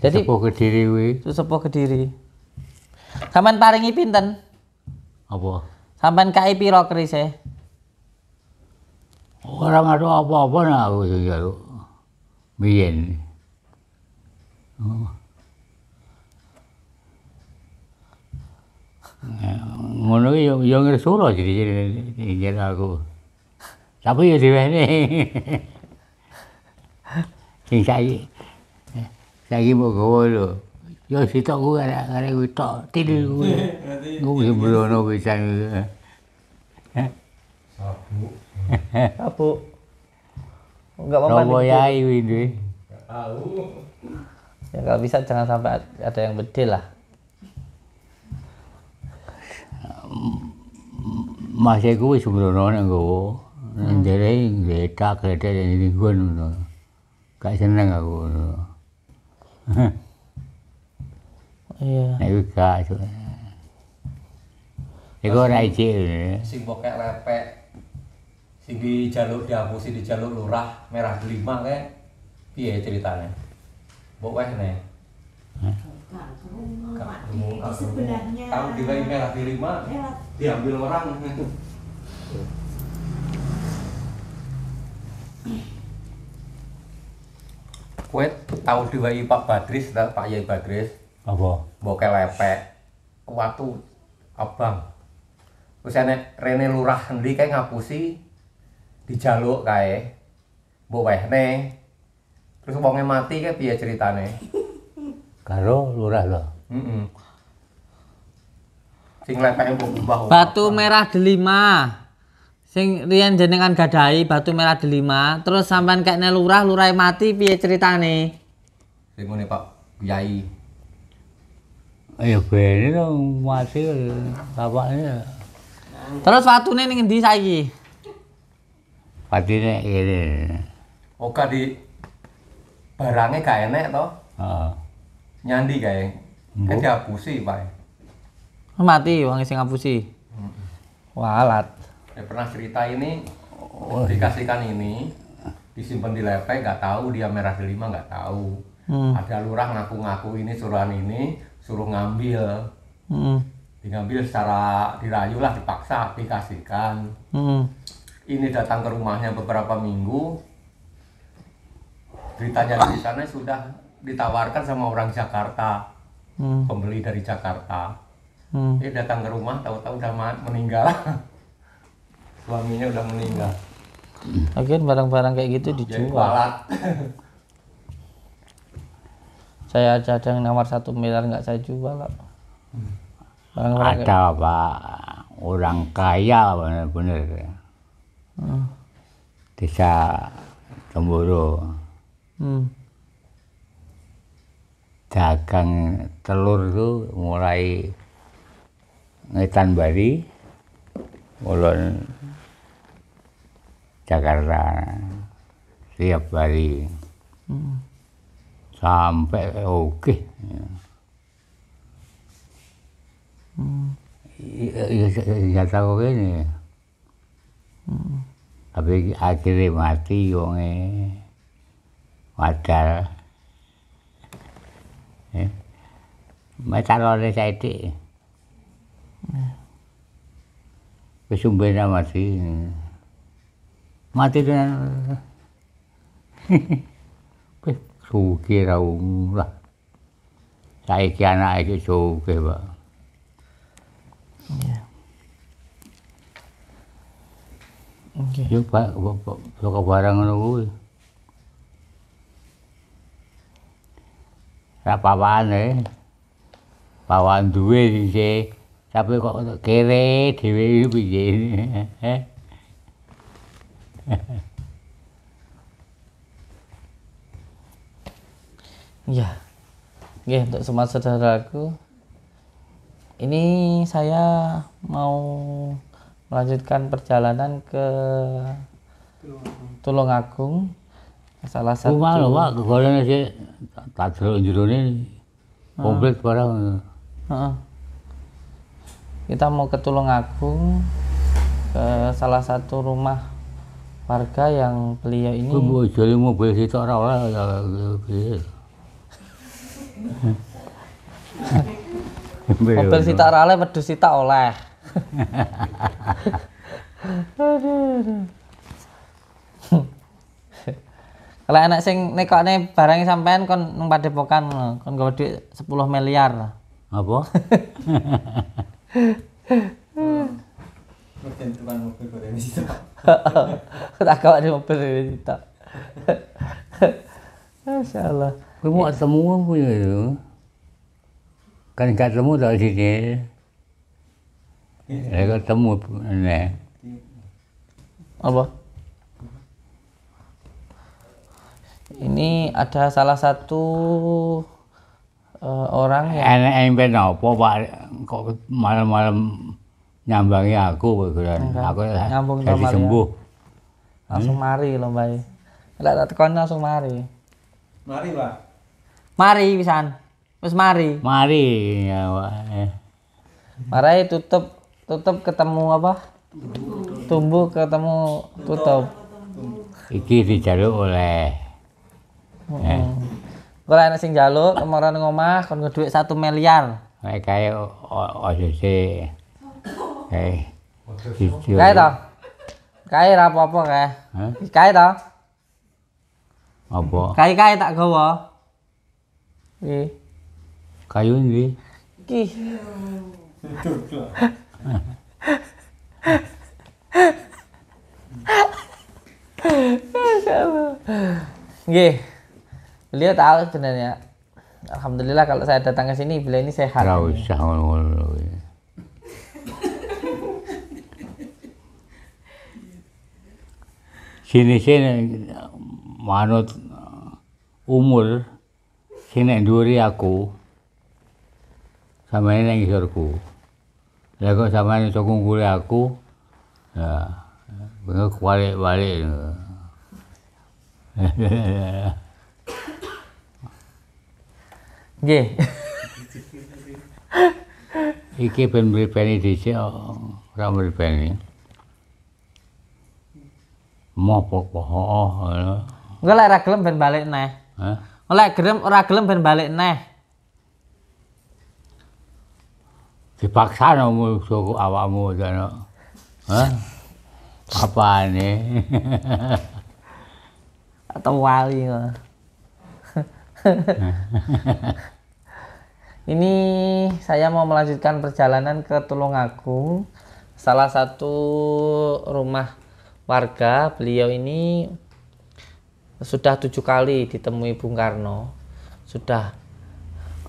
Jadi Sepuh Kediri kuwi. Sepuh Kediri. Sampean paringi pinten? Apa? Sampean kai piro kerise? Ora ngaruh apa-apa nak aku sing jaluk. Biyen. Ngono ki yo ngresula jadi aku. Tapi yo diwene. Sing saiki mbok gawa lho. Yo sitok kuwi arek kuwi tok tidur kuwi. Kuwi sembrono pisan. Abu. Enggak apa-apa. Romo Yai kuwi duwe. Ya kalau bisa jangan sampai ada yang bedil lah. Mas iku wis sembrono nek nggawa. Ndere gletak ning ngono. Gak seneng aku ngono. Iya. Nek gak. Iku ora ijik. Sing pokek lepek. Sing dihapusi di jaluk lurah merah delima kae. Piye ceritane? Mbok weh ne. Di sebelahnya. Tahu diwai merah delima diambil orang. Kowe tahu diwai Pak Badris, Pak Yai Badris? Apa? Mbok lepek. Kuatu abang. Wis enek rene lurah endi kae ngapusi dijaluk kae. Mbok wehne. Terus wonge mati kae piye ceritane? Karo lurah lho. Heeh. Sing lepeke mbok ubah. Batu merah delima. Sing riyen jenengan gadahi batu merah delima, terus sampean kekne lurah mati piye ceritane? Sing ngene Pak Yai. Ya bene to mati bapaknya. Terus watune ning endi saiki? Patine kene. Oka di barangnya gak enek toh? Heeh. nyandi kae. Kan dihapusi, Pak. Mati wong sing ngapusi. Walat. Saya pernah cerita ini, dikasihkan ini, disimpan di lepek, nggak tahu dia merah delima, nggak tahu. Ada lurah ngaku-ngaku ini suruhan ini, suruh ngambil. Diambil secara dirayu lah, dipaksa, dikasihkan. Ini datang ke rumahnya beberapa minggu, beritanya di sana sudah ditawarkan sama orang Jakarta, pembeli dari Jakarta. Dia datang ke rumah, tahu-tahu udah meninggal. Suaminya udah meninggal. Akhirnya barang-barang kayak gitu Jadi dijual. kualat. Saya aja ada yang nawar 1 miliar nggak saya jual kok. Barang-barang kayak- Ada Pak, orang kaya bener-bener. Desa Temboro. Dagang telur itu mulai Ngetan Bari, Ulun Jakarta, Siap Bari, sampai oke. Ya tahu ini, tapi akhirnya mati wonge wadal. Metalone saiki. Kesumbena mati. Mati dengan sugih ra lah. Saiki anake sugih, Pak. Oke. Yo Pak, kok barang ngono kuwi. Ra pawane. Pawan duwe sih. Tapi kok kere dhewe piye. Iya. Oke, untuk semua saudaraku, ini saya mau melanjutkan perjalanan ke Tulungagung. Salah satu. Rumah lho, Pak, kegolane sih tak delok jerone komplit barang. Heeh. Kita mau ke Tulungagung, ke salah satu rumah warga yang beliau ini. Kuwi mbok jare mobil sitok ora oleh ya piye. Mobil sitak ora oleh, wedhus sitak oleh. Kalau anak sing nekokne barang sampean kon nang Padepokan kon nggawa dhuwit 10 miliar. Apa? Mungkin tukang mobil goreng di situ. Tak gawa di mobil sitak. Masyaallah. Kuwi mau ketemu apa ya itu? Kan gak ketemu dari sini. Ya ketemu nih. Apa? Ini ada salah satu orang yang Enak yang ben apa Pak kok malam-malam nyambangi aku kan. Aku nyambung jadi sama sembuh. langsung mari lho Mbak. Lek tak tekoni langsung mari. Mari, Pak. Mari pisan. Wis mari. Mari ya Pak. Marai tutup ketemu apa? Tumbuh ketemu tutup. Iki dijaluk oleh Kalau anak sing jaluk kemarin ngomah kon ngeduit 1 miliar. kayak OCC. Kae to? Kae ra apa-apa kae. Hah? Kae to? Apa? Kae tak gawa. Iki. Kayu ini. Iki. Nggih. Beliau tahu sebenarnya. Alhamdulillah kalau saya datang ke sini beliau ini sehat. Ora usah ngono. Sini manut umur sini nduri aku sama ini yang ngisorku. Lah kok sama ini sokong kule aku ya bengok balik-balik. Nggih. Iki ben mripeni dhisik ora mripeni. Mopo ngono. Engko lek ora gelem ben balik neh. Hah? Lek gelem ora gelem ben balik neh. Dipaksa nomu suku awakmu jane. Hah? Apane? Atau wali kok. Ini saya mau melanjutkan perjalanan ke Tulungagung, salah satu rumah warga. Beliau ini sudah 7 kali ditemui Bung Karno. Sudah.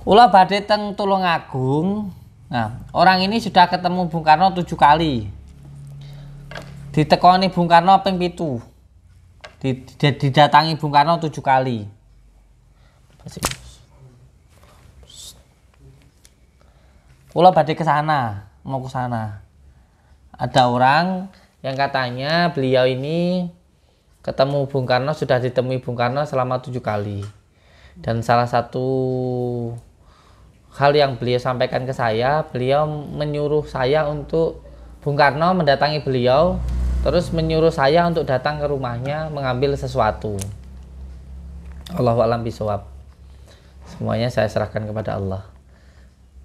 Kula badhe teng Tulungagung. Nah, orang ini sudah ketemu Bung Karno 7 kali. Ditekoni Bung Karno ping 7. Didatangi Bung Karno 7 kali. Kula badhe ke sana, mau ke sana. Ada orang yang katanya beliau ini ketemu Bung Karno, sudah ditemui Bung Karno selama 7 kali. Dan salah satu hal yang beliau sampaikan ke saya, beliau menyuruh saya untuk Bung Karno mendatangi beliau, terus menyuruh saya untuk datang ke rumahnya mengambil sesuatu. Allahu a'lam bishawab. Semuanya saya serahkan kepada Allah.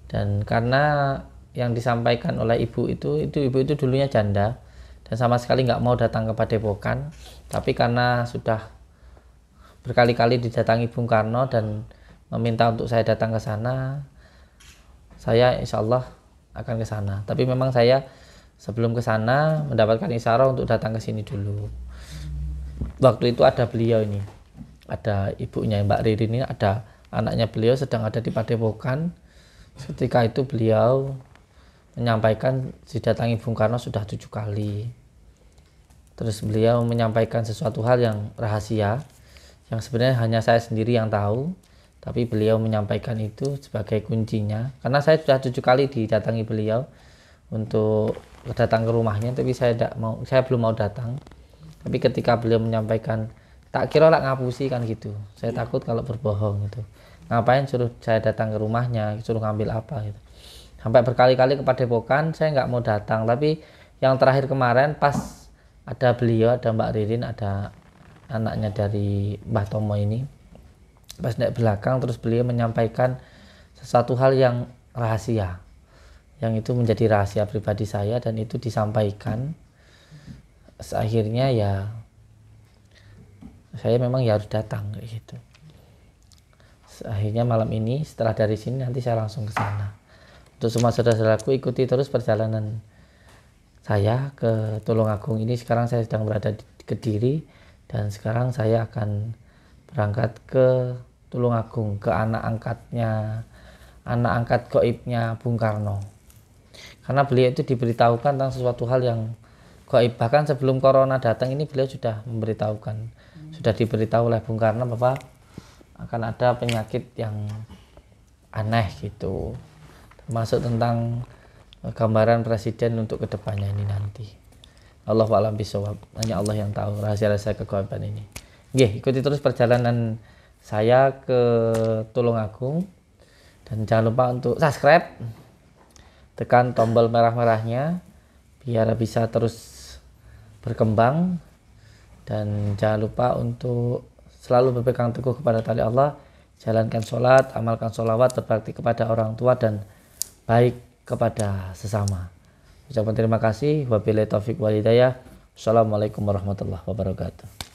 Dan karena yang disampaikan oleh ibu itu dulunya janda dan sama sekali nggak mau datang ke Padepokan, tapi karena sudah berkali-kali didatangi Bung Karno dan meminta untuk saya datang ke sana, saya insya Allah akan ke sana. Tapi memang saya sebelum ke sana mendapatkan isyarat untuk datang ke sini dulu. Waktu itu ada beliau ini, ada ibunya Mbak Ririn ini, ada anaknya beliau sedang ada di Padepokan. Ketika itu beliau menyampaikan didatangi Bung Karno sudah 7 kali. Terus beliau menyampaikan sesuatu hal yang rahasia, yang sebenarnya hanya saya sendiri yang tahu. Tapi beliau menyampaikan itu sebagai kuncinya. Karena saya sudah 7 kali didatangi beliau untuk datang ke rumahnya, tapi saya belum mau datang. Tapi ketika beliau menyampaikan, tak kira lah ngapusi kan gitu. Saya takut kalau berbohong gitu. Ngapain suruh saya datang ke rumahnya, suruh ngambil apa gitu. Sampai berkali-kali ke Padepokan saya nggak mau datang. Tapi yang terakhir kemarin pas ada beliau, ada Mbak Ririn, ada anaknya dari Mbah Tomo ini, pas naik belakang terus beliau menyampaikan sesuatu hal yang rahasia, yang itu menjadi rahasia pribadi saya dan itu disampaikan. Akhirnya ya saya memang ya harus datang kayak gitu. Akhirnya malam ini setelah dari sini nanti saya langsung ke sana. Untuk semua saudara-saudaraku, ikuti terus perjalanan saya ke Tulungagung ini. Sekarang saya sedang berada di Kediri dan sekarang saya akan berangkat ke Tulungagung, ke anak angkat gaibnya Bung Karno. Karena beliau itu diberitahukan tentang sesuatu hal yang gaib. Bahkan sebelum corona datang ini beliau sudah memberitahukan, sudah diberitahu oleh Bung Karno bahwa akan ada penyakit yang aneh gitu, termasuk tentang gambaran presiden untuk kedepannya ini nanti. Allahu a'lam bishawab. Hanya Allah yang tahu rahasia-rahasia kegaiban ini. Nggih, ikuti terus perjalanan saya ke Tulungagung dan jangan lupa untuk subscribe, tekan tombol merah-merahnya biar bisa terus berkembang, dan jangan lupa untuk selalu berpegang teguh kepada tali Allah, jalankan sholat, amalkan sholawat, berbakti kepada orang tua dan baik kepada sesama. Ucapkan terima kasih. Wabillahi taufiq wal hidayah. Wassalamualaikum warahmatullahi wabarakatuh.